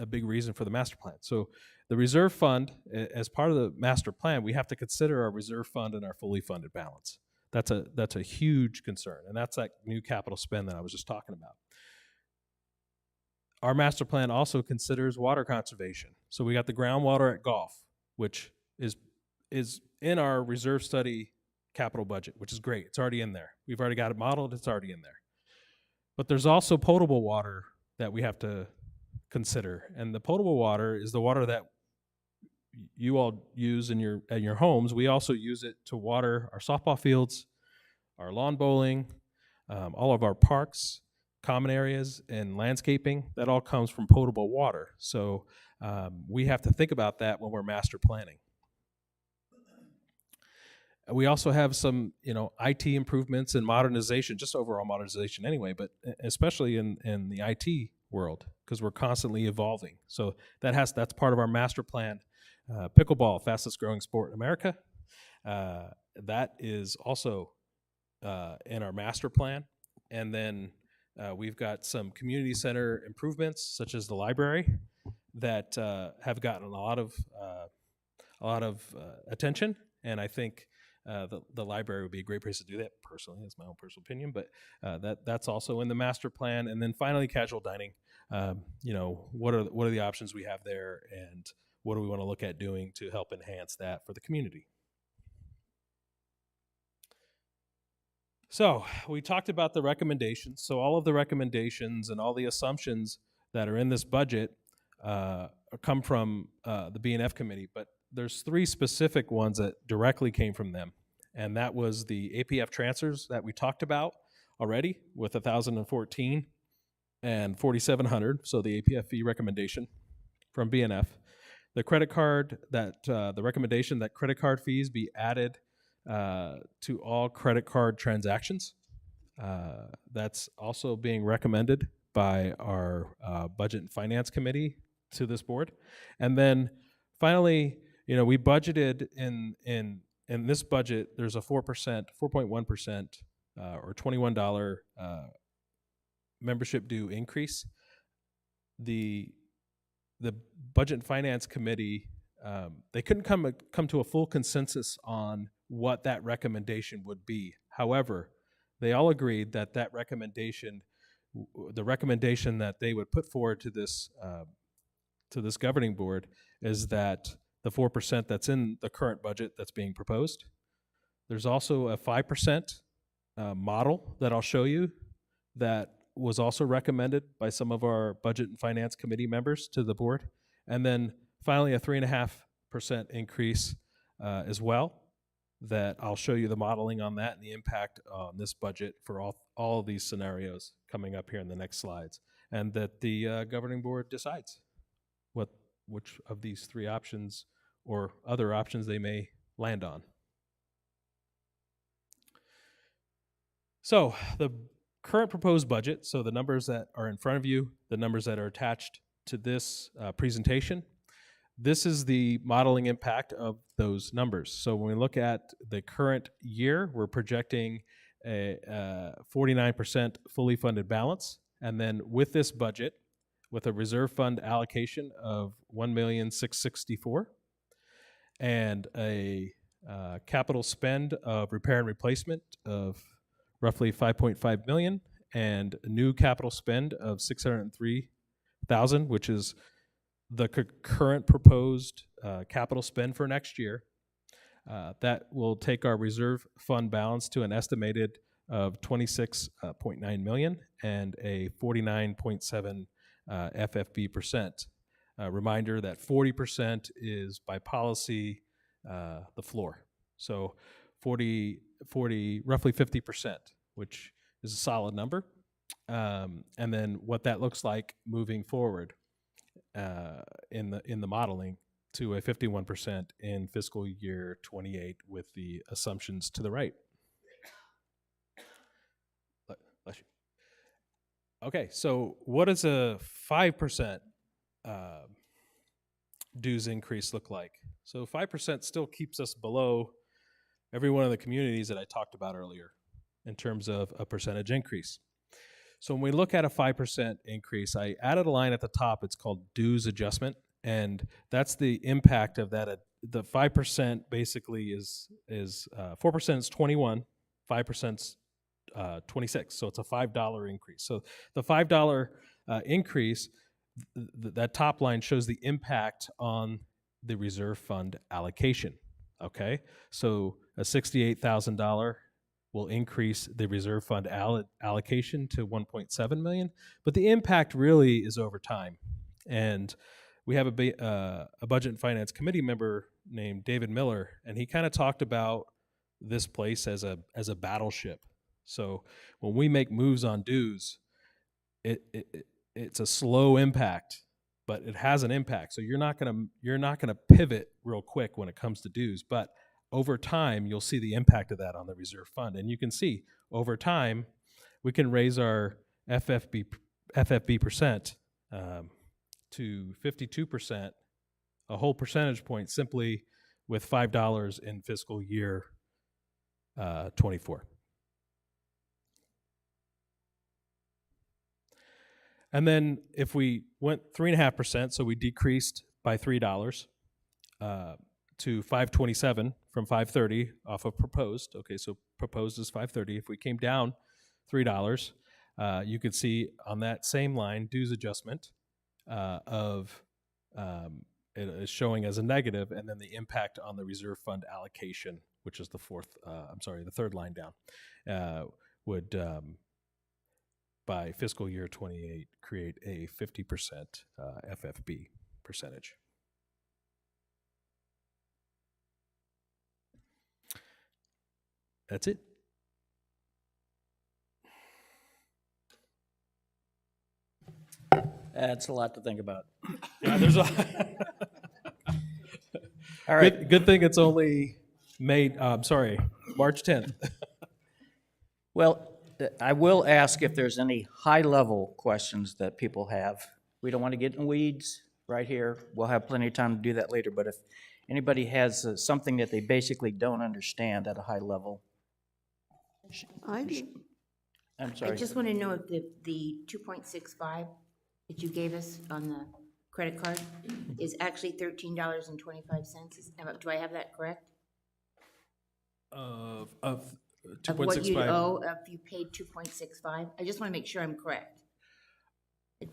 big reason for the master plan. So the reserve fund, as part of the master plan, we have to consider our reserve fund and our fully funded balance. That's a huge concern, and that's that new capital spend that I was just talking about. Our master plan also considers water conservation. So we got the groundwater at Gulf, which is in our reserve study capital budget, which is great. It's already in there. We've already got it modeled. It's already in there. But there's also potable water that we have to consider. And the potable water is the water that you all use in your homes. We also use it to water our softball fields, our lawn bowling, all of our parks, common areas, and landscaping. That all comes from potable water. So we have to think about that when we're master planning. We also have some, IT improvements and modernization, just overall modernization anyway, but especially in the IT world, because we're constantly evolving. So that's part of our master plan. Pickleball, fastest growing sport in America. That is also in our master plan. And then we've got some community center improvements, such as the library, that have gotten a lot of attention. And I think the library would be a great place to do that. Personally, that's my own personal opinion, but that's also in the master plan. And then finally, casual dining. What are the options we have there, and what do we want to look at doing to help enhance that for the community? So we talked about the recommendations. So all of the recommendations and all the assumptions that are in this budget come from the B&F committee, but there's three specific ones that directly came from them. And that was the APF transfers that we talked about already with 1,014 and 4,700. So the APF fee recommendation from B&F. The credit card, the recommendation that credit card fees be added to all credit card transactions. That's also being recommended by our Budget and Finance Committee to this board. And then finally, we budgeted in this budget, there's a 4.1%, or $21 membership due increase. The Budget and Finance Committee, they couldn't come to a full consensus on what that recommendation would be. However, they all agreed that the recommendation that they would put forward to this governing board is that the 4% that's in the current budget that's being proposed. There's also a 5% model that I'll show you that was also recommended by some of our Budget and Finance Committee members to the board. And then finally, a 3.5% increase as well, that I'll show you the modeling on that and the impact on this budget for all of these scenarios coming up here in the next slides. And that the governing board decides which of these three options or other options they may land on. So the current proposed budget, so the numbers that are in front of you, the numbers that are attached to this presentation, this is the modeling impact of those numbers. So when we look at the current year, we're projecting a 49% fully funded balance. And then with this budget, with a reserve fund allocation of $1,664,000 and a capital spend of repair and replacement of roughly $5.5 million, and a new capital spend of $603,000, which is the current proposed capital spend for next year. That will take our reserve fund balance to an estimated of $26.9 million and a 49.7 FFB percent. Reminder that 40% is by policy the floor. So roughly 50%, which is a solid number. and then what that looks like moving forward in the modeling to a 51% in fiscal year 28 with the assumptions to the right. Bless you. Okay, so what does a 5% dues increase look like? So 5% still keeps us below every one of the communities that I talked about earlier in terms of a percentage increase. So when we look at a 5% increase, I added a line at the top. It's called dues adjustment, and that's the impact of that. The 5% basically is 4% is 21, 5% is 26. So it's a $5 increase. So the $5 increase, that top line shows the impact on the reserve fund allocation. Okay, so a $68,000 will increase the reserve fund allocation to 1.7 million, but the impact really is over time. And we have a budget and finance committee member named David Miller, and he kind of talked about this place as a battleship. So when we make moves on dues, it's a slow impact, but it has an impact. So you're not gonna pivot real quick when it comes to dues, but over time you'll see the impact of that on the reserve fund, and you can see over time we can raise our FFB percent to 52%, a whole percentage point, simply with $5 in fiscal year 24. And then if we went 3.5%, so we decreased by $3 to 527 from 530 off of proposed. Okay, so proposed is 530. If we came down $3, you could see on that same line dues adjustment it is showing as a negative, and then the impact on the reserve fund allocation, which is the third line down, would by fiscal year 28 create a 50% FFB percentage. That's it. That's a lot to think about. Yeah, there's a All right. good thing it's only March 10th. Well, I will ask if there's any high-level questions that people have. We don't want to get in weeds right here. We'll have plenty of time to do that later, but if anybody has something that they basically don't understand at a high level. I do. I'm I sorry. just want to know if the 2.65 that you gave us on the credit card is actually $13.25. Do I have that correct? Of Of what you 2.65. owe if you paid 2.65? I just want to make sure I'm correct.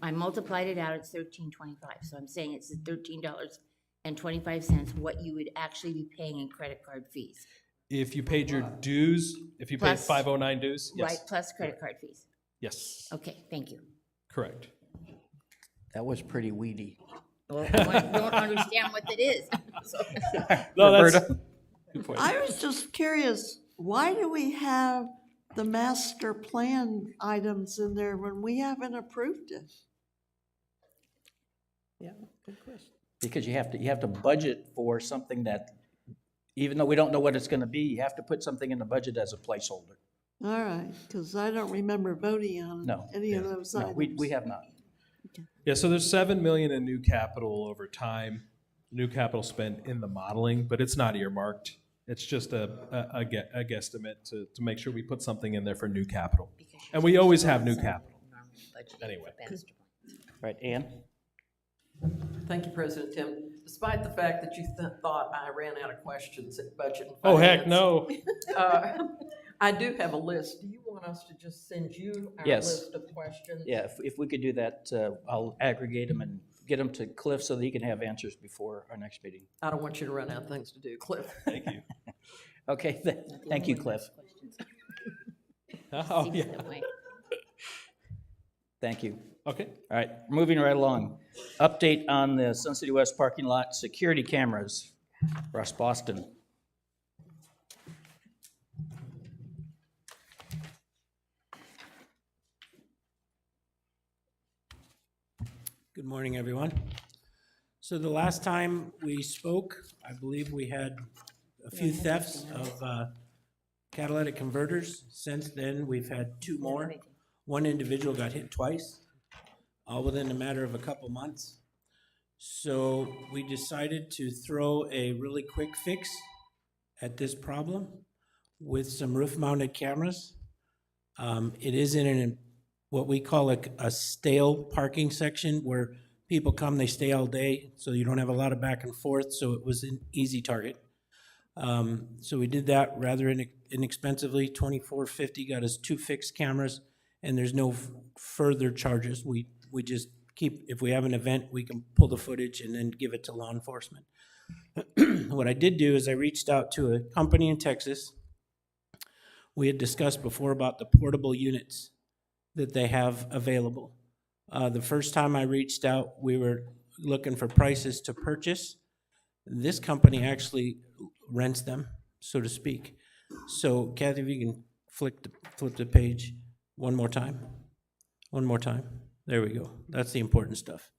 I multiplied it out, it's $13.25, so I'm saying it's $13.25, what you would actually be paying in credit card fees. If you paid your dues, if you paid Plus- 509 dues, yes. Right, plus credit card fees. Yes, Okay, thank you. correct. That was pretty weedy. Well, I don't understand what it is. So, No, that's Roberta? good point. I was just curious, why do we have the master plan items in there when we haven't approved it? Yeah, good question. Because you have to budget for something that, even though we don't know what it's gonna be, you have to put something in the budget as a placeholder. All right, because I don't remember voting on No. any of those No, items. we have not. Yeah, so there's $7 million in new capital over time, new capital spent in the modeling, but it's not earmarked. It's just a guesstimate to make sure we put something in there for new capital. And we always have new capital. Anyway. Right, Ann? Thank you, President Tim. Despite the fact that you thought I ran out of questions at Budget and Finance. Oh, heck, no. I do have a list. Do you want us to just send you our Yes. list of questions? Yeah, if we could do that, I'll aggregate them and get them to Cliff so that he can have answers before our next meeting. I don't want you to run out of things to do, Cliff. Thank you. Okay, thank you, Cliff. Oh, yeah. Thank you. Okay. All right, moving right along. Update on the Sun City West parking lot security cameras. Russ Boston. Good morning, everyone. So the last time we spoke, I believe we had a few thefts of catalytic converters. Since then, we've had two more. One individual got hit twice, all within a matter of a couple months. So we decided to throw a really quick fix at this problem with some roof-mounted cameras. It is in what we call a stale parking section where people come, they stay all day, so you don't have a lot of back and forth, so it was an easy target. So we did that rather inexpensively, $24.50, got us 2 fixed cameras, and there's no further charges. We just keep, if we have an event, we can pull the footage and then give it to law enforcement. What I did do is I reached out to a company in Texas. We had discussed before about the portable units that they have available. The first time I reached out, we were looking for prices to purchase. This company actually rents them, so to speak. So Kathy, if you can flip the page one more time. One more time. There we go. That's the important stuff.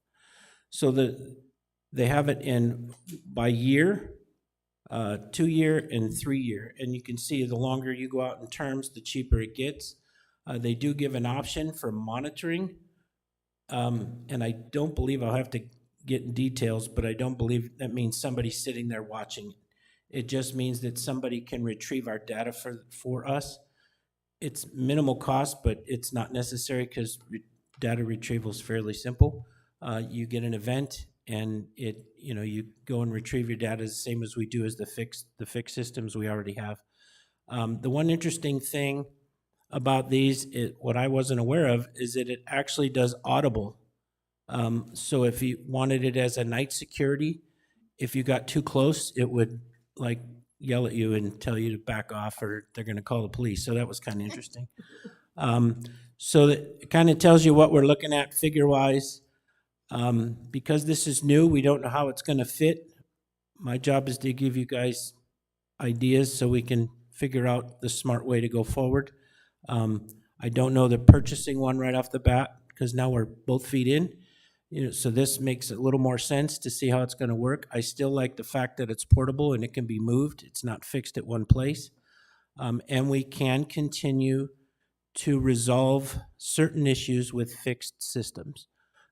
So they have it in by year, 2 year and 3 year. And you can see the longer you go out in terms, the cheaper it gets. They do give an option for monitoring. And I don't believe, I'll have to get in details, but I don't believe that means somebody's sitting there watching it. It just means that somebody can retrieve our data for us. It's minimal cost, but it's not necessary because data retrieval is fairly simple. You get an event and you go and retrieve your data the same as we do as the fixed systems we already have. The one interesting thing about these, what I wasn't aware of, is that it actually does audible. So if you wanted it as a night security, if you got too close, it would like yell at you and tell you to back off or they're gonna call the police. So that was kind of interesting. So that it kind of tells you what we're looking at figure-wise. Because this is new, we don't know how it's gonna fit. My job is to give you guys ideas so we can figure out the smart way to go forward. I don't know the purchasing one right off the bat because now we're both feet in. So this makes a little more sense to see how it's going to work. I still like the fact that it's portable and it can be moved. It's not fixed at one place. And we can continue to resolve certain issues with fixed systems.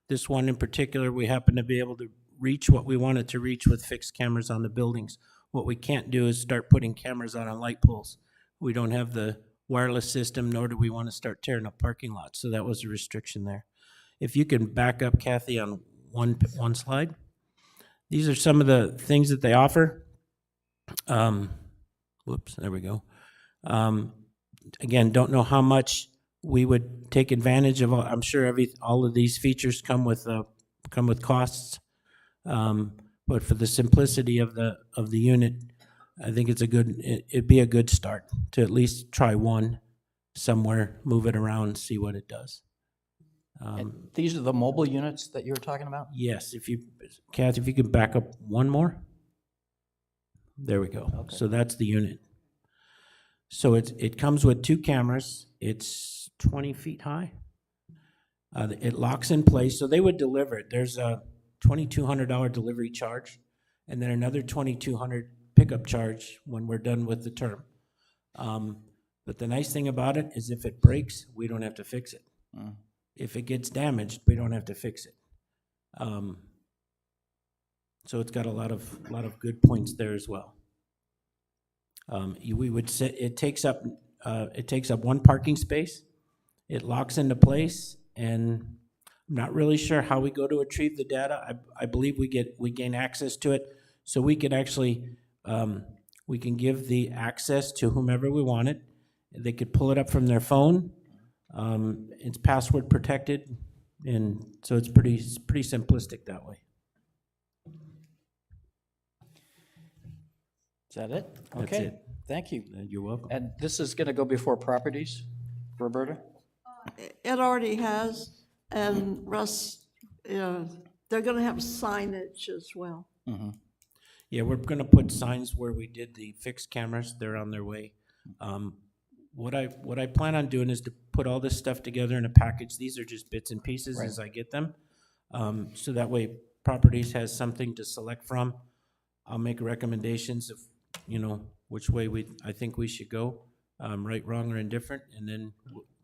This one in particular, we happen to be able to reach what we wanted to reach with fixed cameras on the buildings. What we can't do is start putting cameras out on light poles. We don't have the wireless system, nor do we want to start tearing up parking lots. So that was a restriction there. If you can back up, Kathy, on one slide. These are some of the things that they offer. Whoops, there we go. Again, don't know how much we would take advantage of. I'm sure all of these features come with costs. But for the simplicity of the unit, I think it'd be a good start to at least try one somewhere, move it around, see what it does. And these are the mobile units that you were talking about? Yes, Kathy, if you could back up one more. There we go. Okay. So that's the unit. So it comes with 2 cameras. It's 20 feet high. It locks in place, so they would deliver it. There's a $2,200 delivery charge, and then another $2,200 pickup charge when we're done with the term. But the nice thing about it is if it breaks, we don't have to fix it. If it gets damaged, we don't have to fix it. So it's got a lot of good points there as well. We would say it takes up 1 parking space. It locks into place, and I'm not really sure how we go to retrieve the data. I believe we gain access to it, so we could actually we can give the access to whomever we want it. They could pull it up from their phone. It's password protected, and so it's pretty simplistic that way. Is that it? That's Okay, it. thank you. You're welcome. And this is going to go before properties, Roberta? It already has, and Russ, they're gonna have signage as well. Yeah, we're gonna put signs where we did the fixed cameras. They're on their way. What I plan on doing is to put all this stuff together in a package. These are just bits and pieces as I get them. So that way properties has something to select from. I'll make recommendations of, which way I think we should go, right, wrong, or indifferent, and then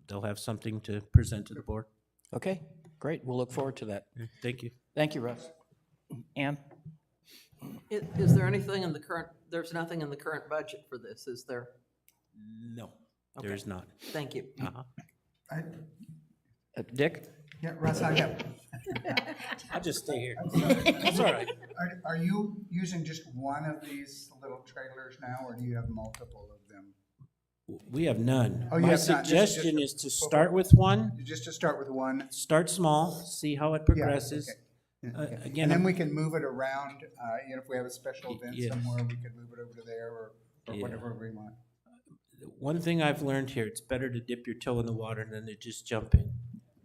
they'll have something to present to the board. Okay, great. We'll look forward to that. Thank you. Thank you, Russ. Ann? Is there anything in the current, there's nothing in the current budget for this, is there? No, there is not. Thank you. Uh-huh. Dick? Yeah, Russ, I have. I'll just stay here. It's all right. Are you using just one of these little trailers now, or do you have multiple of them? We have none. Oh, you My have none. This is just suggestion a- is to start with one, Just to start with one? start small, see how it Yeah, progresses. okay. Again, And then we can move it around, if we have a special event Yes. somewhere, we could move it over to there or Yeah. whatever we want. one thing I've learned here, it's better to dip your toe in the water than to just jump in.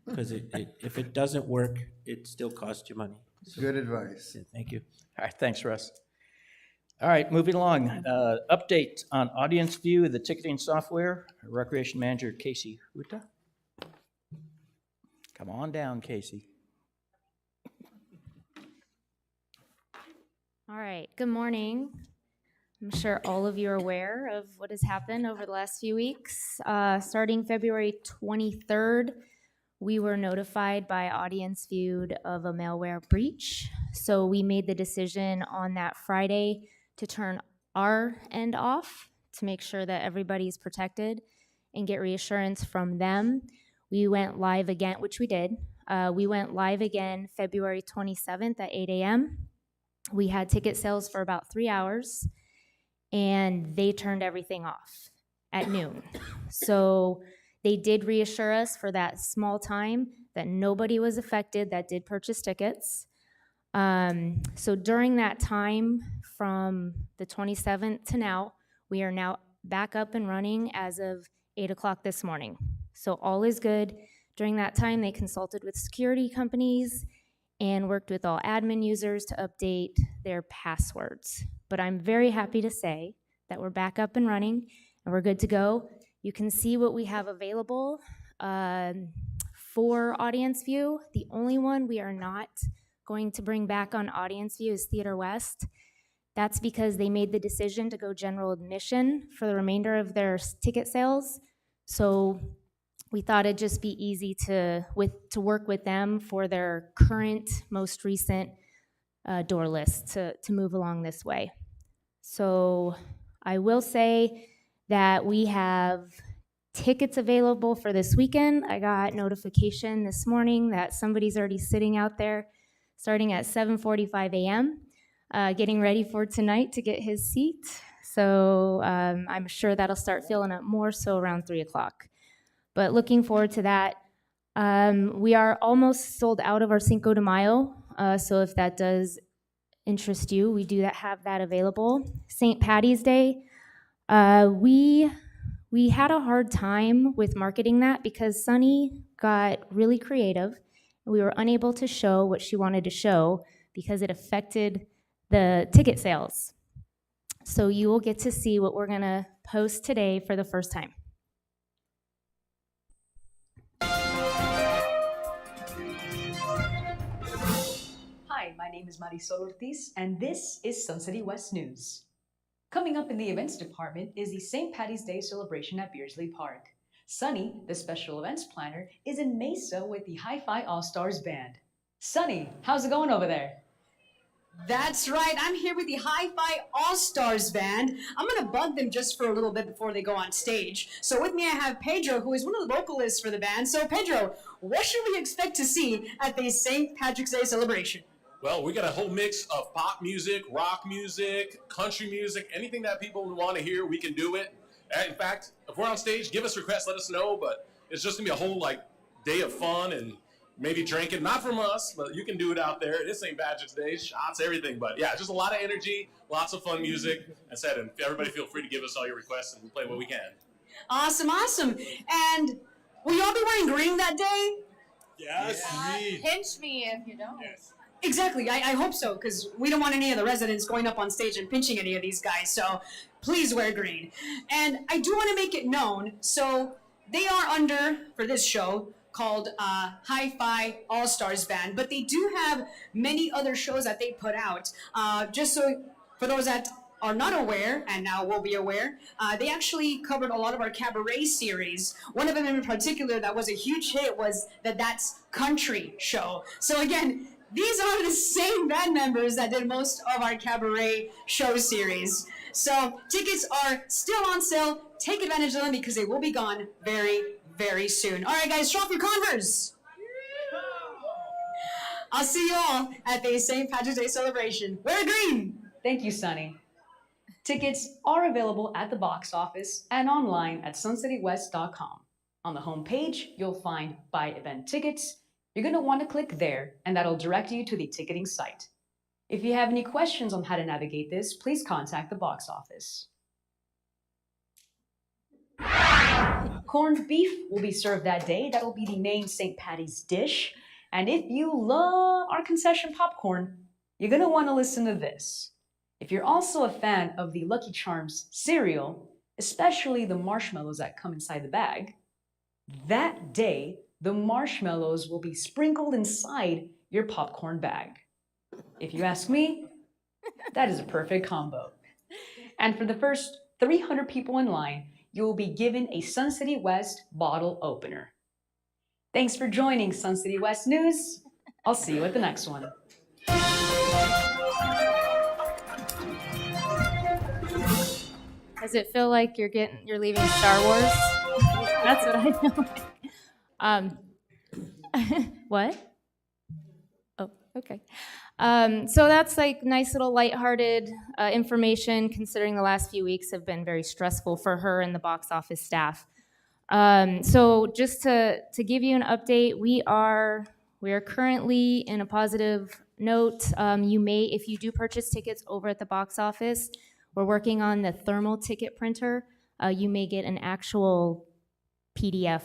Because if it doesn't work, it still costs you money. Good advice. Thank you. All right, thanks, Russ. All right, moving along. Update on audience view of the ticketing software. Recreation Manager Casey Huta. Come on down, Casey. All right, good morning. I'm sure all of you are aware of what has happened over the last few weeks. Starting February 23rd, we were notified by Audience Viewed of a malware breach. So we made the decision on that Friday to turn our end off to make sure that everybody's protected and get reassurance from them. We went live again, which we did. We went live again February 27th at 8 a.m. We had ticket sales for about 3 hours, and they turned everything off at noon. So they did reassure us for that small time that nobody was affected that did purchase tickets. So during that time, from the 27th to now, we are now back up and running as of 8 o'clock this morning. So all is good. During that time, they consulted with security companies and worked with all admin users to update their passwords. But I'm very happy to say that we're back up and running and we're good to go. You can see what we have available for Audience View. The only one we are not going to bring back on Audience View is Theater West. That's because they made the decision to go general admission for the remainder of their ticket sales. So we thought it'd just be easy to work with them for their current, most recent door list to move along this way. So I will say that we have tickets available for this weekend. I got notification this morning that somebody's already sitting out there starting at 7:45 a.m., getting ready for tonight to get his seat. So I'm sure that'll start filling up more so around 3 o'clock. But looking forward to that. We are almost sold out of our Cinco de Mayo, so if that does interest you, we do have that available. St. Patty's Day, we had a hard time with marketing that because Sunny got really creative. And we were unable to show what she wanted to show because it affected the ticket sales. So you will get to see what we're gonna post today for the first time. Hi, my name is Marisol Ortiz, and this is Sun City West News. Coming up in the events department is the St. Patty's Day celebration at Beardsley Park. Sunny, the special events planner, is in Mesa with the Hi-Fi All-Stars Band. Sunny, how's it going over there? That's right, I'm here with the Hi-Fi All-Stars Band. I'm gonna bug them just for a little bit before they go on stage. So with me I have Pedro, who is one of the vocalists for the band. So Pedro, what should we expect to see at the St. Patrick's Day celebration? Well, we got a whole mix of pop music, rock music, country music, anything that people want to hear, we can do it. In fact, if we're on stage, give us requests, let us know, but it's just gonna be a whole day of fun and maybe drinking, not from us, but you can do it out there. It is St. Patrick's Day, shots, everything, but yeah, just a lot of energy, lots of fun music. And everybody feel free to give us all your requests and we'll play what we can. Awesome. And will you all be wearing green that day? Yes. Pinch me if you don't. Yes. Exactly, I hope so, because we don't want any of the residents going up on stage and pinching any of these guys, so please wear green. And I do want to make it known, so they are under, for this show, called Hi-Fi All-Stars Band, but they do have many other shows that they put out. Just so for those that are not aware, and now will be aware, they actually covered a lot of our cabaret series. One of them in particular that was a huge hit was the That's Country show. So again, these are the same band members that did most of our cabaret show series. So tickets are still on sale. Take advantage of them because they will be gone very, very soon. All right, guys, show off your Converse. I'll see you all at the St. Patrick's Day celebration. Wear green. Thank you, Sunny. Tickets are available at the box office and online at suncitywest.com. On the home page, you'll find Buy Event Tickets. You're going to want to click there, and that'll direct you to the ticketing site. If you have any questions on how to navigate this, please contact the box office. Corned beef will be served that day. That'll be the main St. Patty's dish. And if you love our concession popcorn, you're going to want to listen to this. If you're also a fan of the Lucky Charms cereal, especially the marshmallows that come inside the bag, that day, the marshmallows will be sprinkled inside your popcorn bag. If you ask me, that is a perfect combo. And for the first 300 people in line, you will be given a Sun City West bottle opener. Thanks for joining Sun City West News. I'll see you at the next one. Does it feel like you're leaving Star Wars? That's what I feel like. What? Oh, okay. So that's like nice little lighthearted information, considering the last few weeks have been very stressful for her and the box office staff. So just to give you an update, we are currently in a positive note. You may, if you do purchase tickets over at the box office, we're working on the thermal ticket printer. You may get an actual PDF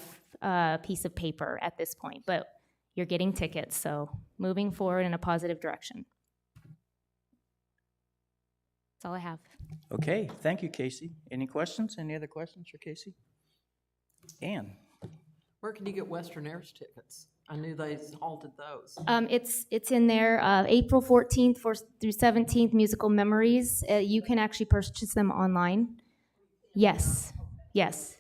piece of paper at this point, but you're getting tickets, so moving forward in a positive direction. That's all I have. Okay, thank you, Casey. Any questions? Any other questions for Casey? Ann? Where can you get Western Air's tickets? I knew they halted those. It's in there, April 14th through 17th, Musical Memories. You can actually purchase them online. Yes, yes.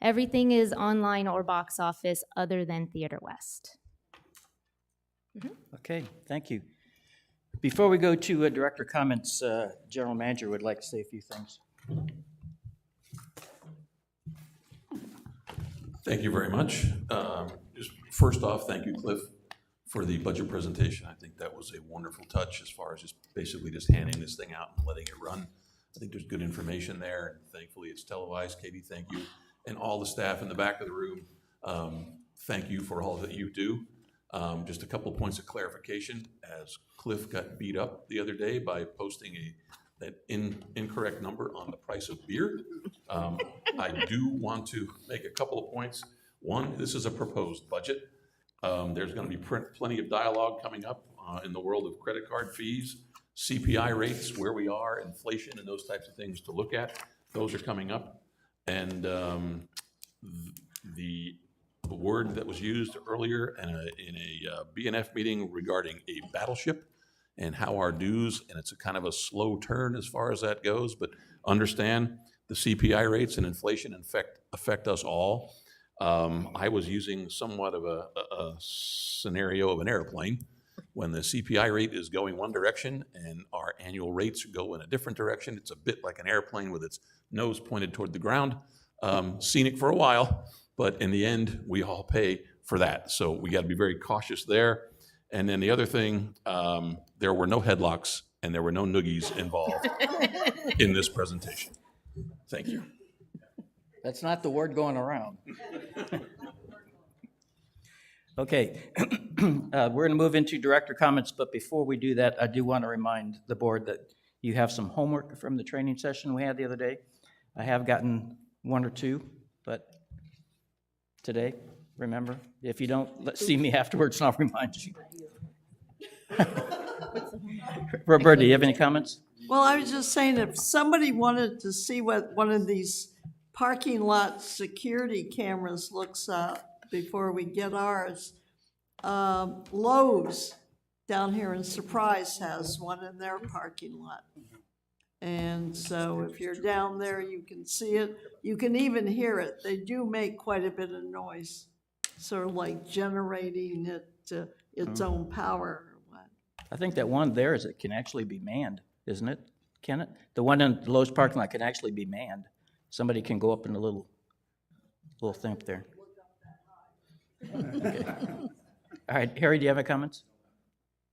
Everything is online or box office other than Theater West. Okay, thank you. Before we go to director comments, General Manager would like to say a few things. Thank you very much. Just first off, thank you, Cliff, for the budget presentation. I think that was a wonderful touch as far as just basically just handing this thing out and letting it run. I think there's good information there, and thankfully it's televised. Katie, thank you. And all the staff in the back of the room, thank you for all that you do. Just a couple of points of clarification. As Cliff got beat up the other day by posting that incorrect number on the price of beer, I do want to make a couple of points. One, this is a proposed budget. There's going to be plenty of dialogue coming up in the world of credit card fees, CPI rates, where we are, inflation, and those types of things to look at. Those are coming up. And the word that was used earlier in a BNF meeting regarding a battleship and how our dues, and it's a kind of a slow turn as far as that goes, but understand the CPI rates and inflation affect us all. I was using somewhat of a scenario of an airplane. When the CPI rate is going one direction and our annual rates go in a different direction, it's a bit like an airplane with its nose pointed toward the ground. Scenic for a while, but in the end, we all pay for that. So we got to be very cautious there. And then the other thing, there were no headlocks and there were no noogies involved in this presentation. Thank you. That's not the word going around. Okay, we're going to move into director comments, but before we do that, I do want to remind the board that you have some homework from the training session we had the other day. I have gotten one or two, but today, remember, if you don't see me afterwards, I'll remind you. Roberta, do you have any comments? Well, I was just saying, if somebody wanted to see what one of these parking lot security cameras looks before we get ours. Lowe's down here in Surprise has one in their parking lot. And so if you're down there, you can see it. You can even hear it. They do make quite a bit of noise, sort of like generating its own power or what. I think that one there is, it can actually be manned, isn't it? Can it? The one in Lowe's parking lot can actually be manned. Somebody can go up in a little thing up there. Okay. All right, Harry, do you have any comments?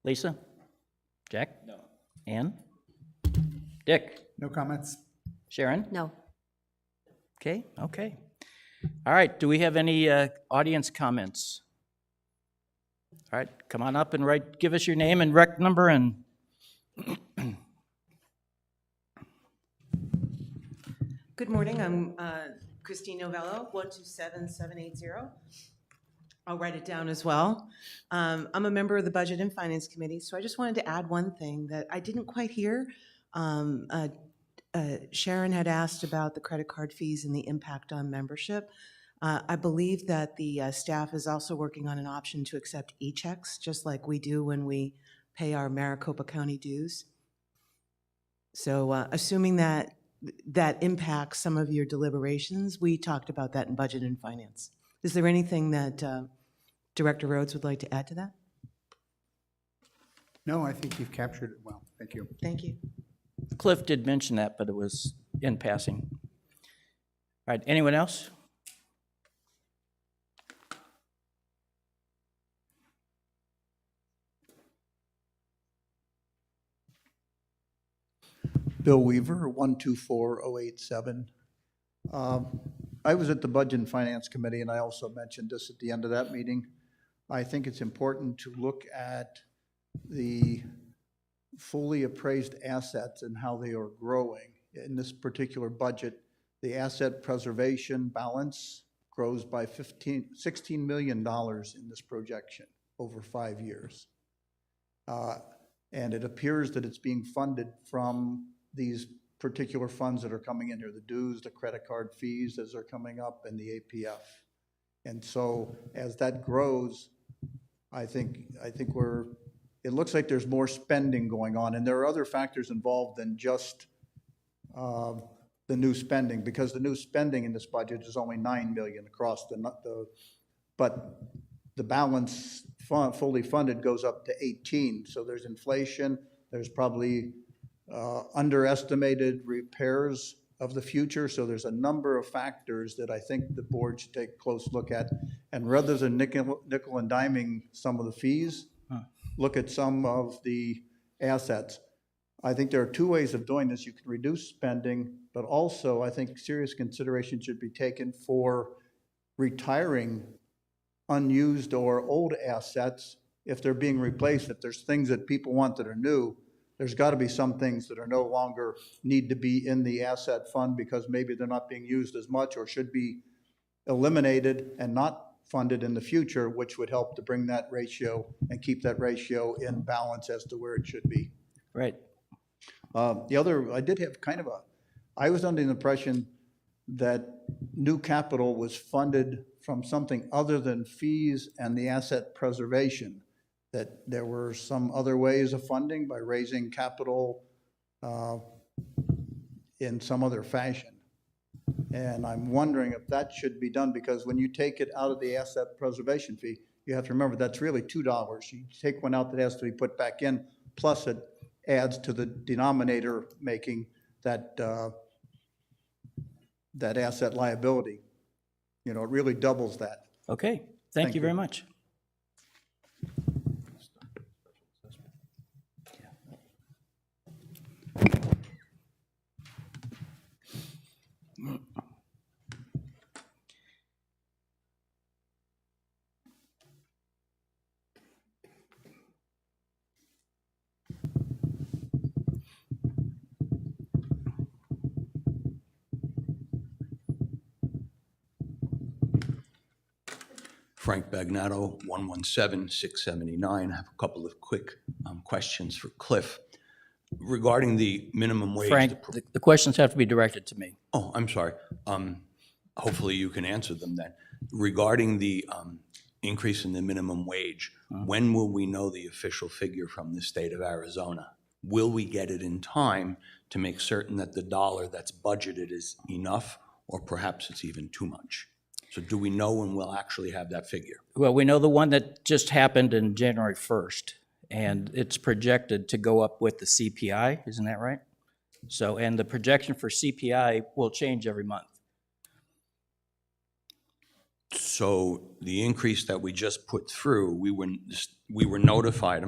Lisa? Jack? No. Ann? Dick? No comments? Sharon? No. Okay. All right, do we have any audience comments? All right, come on up and give us your name and rec number and... Good morning, I'm Christine Novello, 127780. I'll write it down as well. I'm a member of the Budget and Finance Committee, so I just wanted to add one thing that I didn't quite hear. Sharon had asked about the credit card fees and the impact on membership. I believe that the staff is also working on an option to accept e-checks, just like we do when we pay our Maricopa County dues. So assuming that impacts some of your deliberations, we talked about that in Budget and Finance. Is there anything that Director Rhodes would like to add to that? No, I think you've captured it well. Thank you. Thank you. Cliff did mention that, but it was in passing. All right, anyone else? Bill Weaver, 124087. I was at the Budget and Finance Committee, and I also mentioned this at the end of that meeting. I think it's important to look at the fully appraised assets and how they are growing. In this particular budget, the asset preservation balance grows by $16 million in this projection over 5 years. And it appears that it's being funded from these particular funds that are coming in here, the dues, the credit card fees as they're coming up, and the APF. And so as that grows, I think it looks like there's more spending going on, and there are other factors involved than just the new spending, because the new spending in this budget is only $9 million across but the balance fully funded goes up to 18. So there's inflation, there's probably underestimated repairs of the future. So there's a number of factors that I think the board should take a close look at. And rather than nickel and diming some of the fees, look at some of the assets. I think there are two ways of doing this. You can reduce spending, but also I think serious consideration should be taken for retiring unused or old assets if they're being replaced. If there's things that people want that are new, there's got to be some things that are no longer need to be in the asset fund because maybe they're not being used as much or should be eliminated and not funded in the future, which would help to bring that ratio and keep that ratio in balance as to where it should be. Right. The other, I was under the impression that new capital was funded from something other than fees and the asset preservation, that there were some other ways of funding by raising capital in some other fashion. And I'm wondering if that should be done, because when you take it out of the asset preservation fee, you have to remember that's really $2. You take one out that has to be put back in, plus it adds to the denominator, making that that asset liability. You know, it really doubles that. Okay, thank you very much. Frank Bagnatto, 117679. I have a couple of quick questions for Cliff. Regarding the minimum wage. Frank, the questions have to be directed to me. Oh, I'm sorry. hopefully you can answer them then. Regarding the increase in the minimum wage, when will we know the official figure from the state of Arizona? Will we get it in time to make certain that the dollar that's budgeted is enough, or perhaps it's even too much? So do we know when we'll actually have that figure? Well, we know the one that just happened in January 1st, and it's projected to go up with the CPI, isn't that right? So, and the projection for CPI will change every month. So the increase that we just put through, we were notified,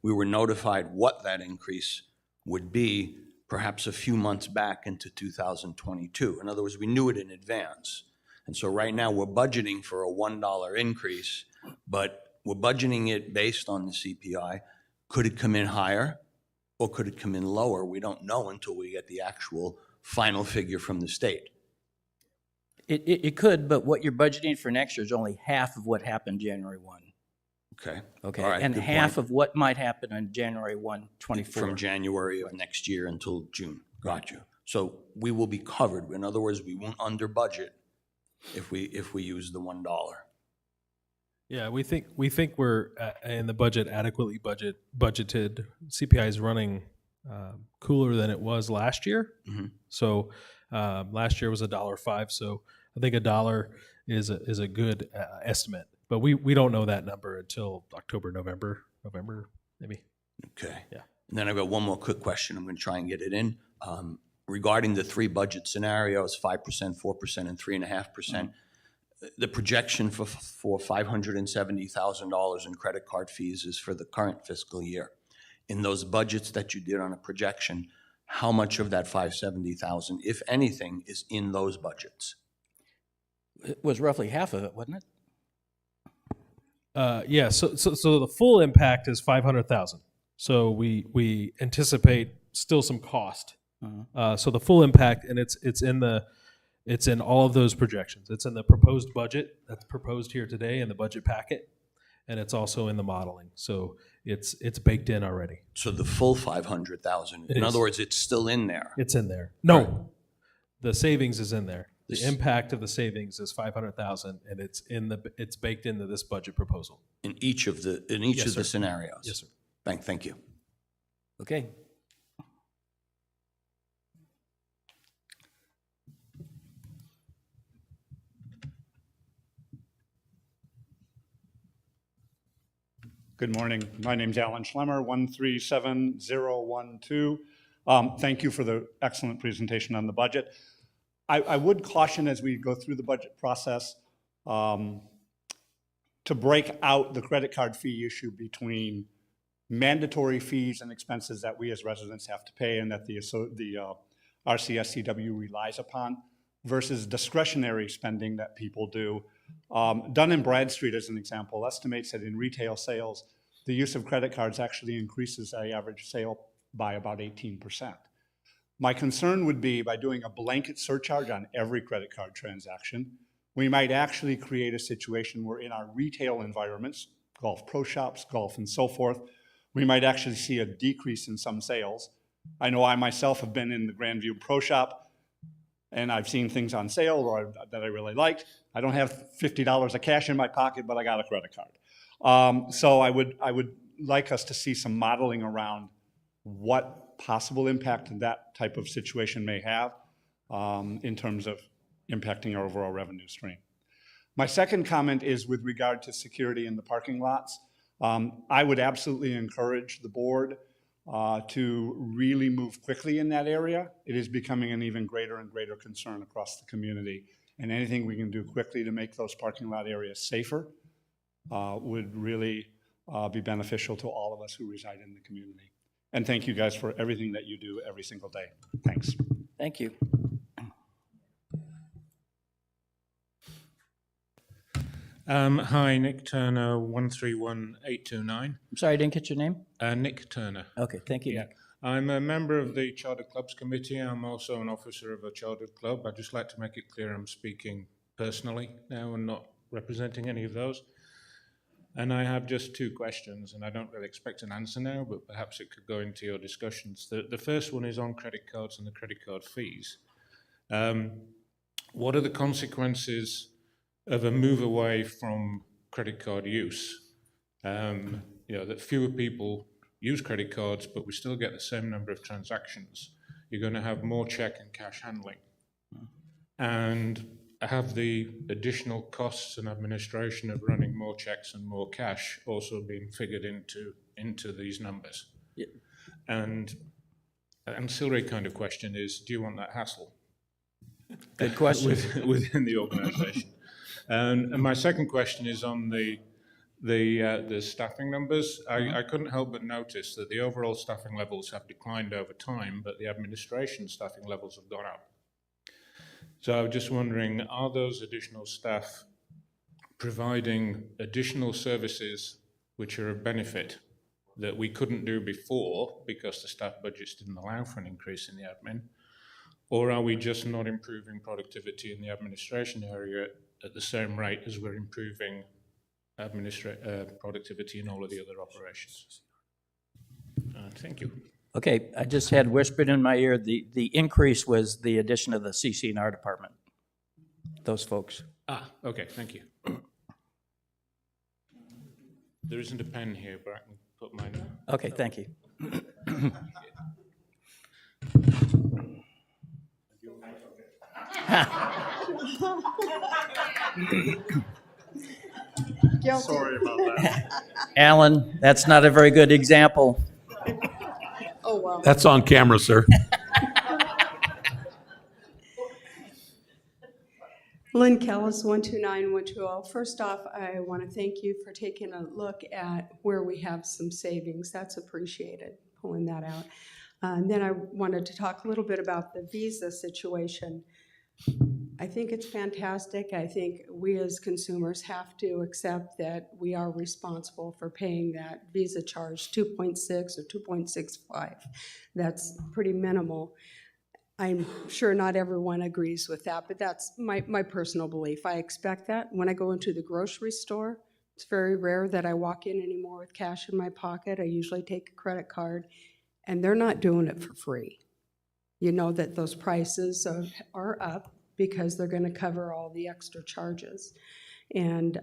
we were notified what that increase would be perhaps a few months back into 2022. In other words, we knew it in advance. And so right now we're budgeting for a $1 increase, but we're budgeting it based on the CPI. Could it come in higher or could it come in lower? We don't know until we get the actual final figure from the state. It could, but what you're budgeting for next year is only half of what happened January 1. Okay. Okay, All right, and good half point. of what might happen on January 1, 24. From January of next year until June. Got you. So we will be covered. In other words, we won't under budget if we use the $1. Yeah, we think we're in the budget adequately budgeted. CPI is running cooler than it was last year. So last year was $1.05. So I think $1 is a good estimate. But we don't know that number until October, November maybe. Okay. Yeah. And then I've got one more quick question. I'm going to try and get it in. Regarding the three budget scenarios, 5%, 4%, and 3.5%, the projection for $570,000 in credit card fees is for the current fiscal year. In those budgets that you did on a projection, how much of that $570,000, if anything, is in those budgets? It was roughly half of it, wasn't it? Yeah, so the full impact is 500,000. So we anticipate still some cost. So the full impact, and it's in all of those projections. It's in the proposed budget that's proposed here today in the budget packet, and it's also in the modeling. So it's baked in already. So the full 500,000. In other words, it's still in there. It's in there. No, the savings is in there. The impact of the savings is 500,000, and it's baked into this budget proposal. In each of the scenarios. Yes, sir. Thank you. Okay. Good morning. My name's Alan Schlemmer, 137012. Thank you for the excellent presentation on the budget. I would caution as we go through the budget process to break out the credit card fee issue between mandatory fees and expenses that we as residents have to pay and that the RCSCW relies upon versus discretionary spending that people do. Dun & Bradstreet, as an example, estimates that in retail sales, the use of credit cards actually increases the average sale by about 18%. My concern would be by doing a blanket surcharge on every credit card transaction, we might actually create a situation where in our retail environments, golf pro shops, golf and so forth, we might actually see a decrease in some sales. I know I myself have been in the Grandview Pro Shop and I've seen things on sale or that I really liked. I don't have $50 of cash in my pocket, but I got a credit card. So I would like us to see some modeling around what possible impact that type of situation may have in terms of impacting our overall revenue stream. My second comment is with regard to security in the parking lots. I would absolutely encourage the board to really move quickly in that area. It is becoming an even greater and greater concern across the community. And anything we can do quickly to make those parking lot areas safer would really be beneficial to all of us who reside in the community. And thank you guys for everything that you do every single day. Thanks. Thank you. Hi, Nick Turner, 131829. I'm sorry, I didn't get your name? Nick Turner. Okay, thank you, Nick. I'm a member of the Chartered Clubs Committee. I'm also an officer of a chartered club. I'd just like to make it clear I'm speaking personally now and not representing any of those. And I have just two questions, and I don't really expect an answer now, but perhaps it could go into your discussions. The first one is on credit cards and the credit card fees. what are the consequences of a move away from credit card use? That fewer people use credit cards, but we still get the same number of transactions. You're going to have more check and cash handling. And have the additional costs and administration of running more checks and more cash also been figured into these numbers? Yeah. And an ancillary kind of question is, do you want that hassle? Good question. Within the organization. And my second question is on the staffing numbers. I couldn't help but notice that the overall staffing levels have declined over time, but the administration staffing levels have gone up. So I was just wondering, are those additional staff providing additional services which are a benefit that we couldn't do before because the staff budgets didn't allow for an increase in the admin? Or are we just not improving productivity in the administration area at the same rate as we're improving productivity in all of the other operations? Thank you. Okay, I just had whispered in my ear, the increase was the addition of the CC&R department, those folks. Okay, thank you. There isn't a pen here, but I can put mine in. Okay, thank you. Sorry about that. Alan, that's not a very good example. Oh, wow. That's on camera, sir. Lynn Kellis, 129-120. First off, I want to thank you for taking a look at where we have some savings. That's appreciated, pulling that out. And then I wanted to talk a little bit about the visa situation. I think it's fantastic. I think we as consumers have to accept that we are responsible for paying that visa charge, 2.6 or 2.65. That's pretty minimal. I'm sure not everyone agrees with that, but that's my personal belief. I expect that. When I go into the grocery store, it's very rare that I walk in anymore with cash in my pocket. I usually take a credit card, and they're not doing it for free. You know that those prices are up because they're going to cover all the extra charges. And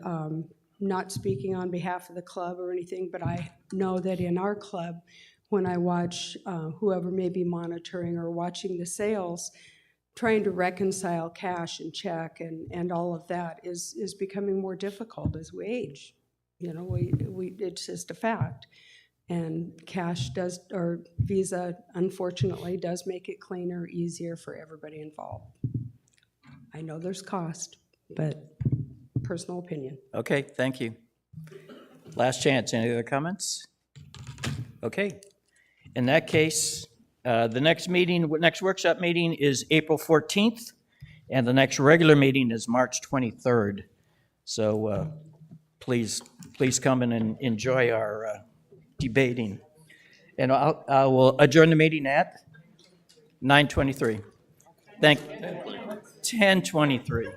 not speaking on behalf of the club or anything, but I know that in our club, when I watch whoever may be monitoring or watching the sales, trying to reconcile cash and check and all of that is becoming more difficult as we age. You know, it's just a fact. And cash does, or Visa, unfortunately, does make it cleaner, easier for everybody involved. I know there's cost, but personal opinion. Okay, thank you. Last chance, any other comments? Okay, in that case, the next workshop meeting is April 14th, and the next regular meeting is March 23rd. So please come in and enjoy our debating. And I will adjourn the meeting at 9:23. 10:23.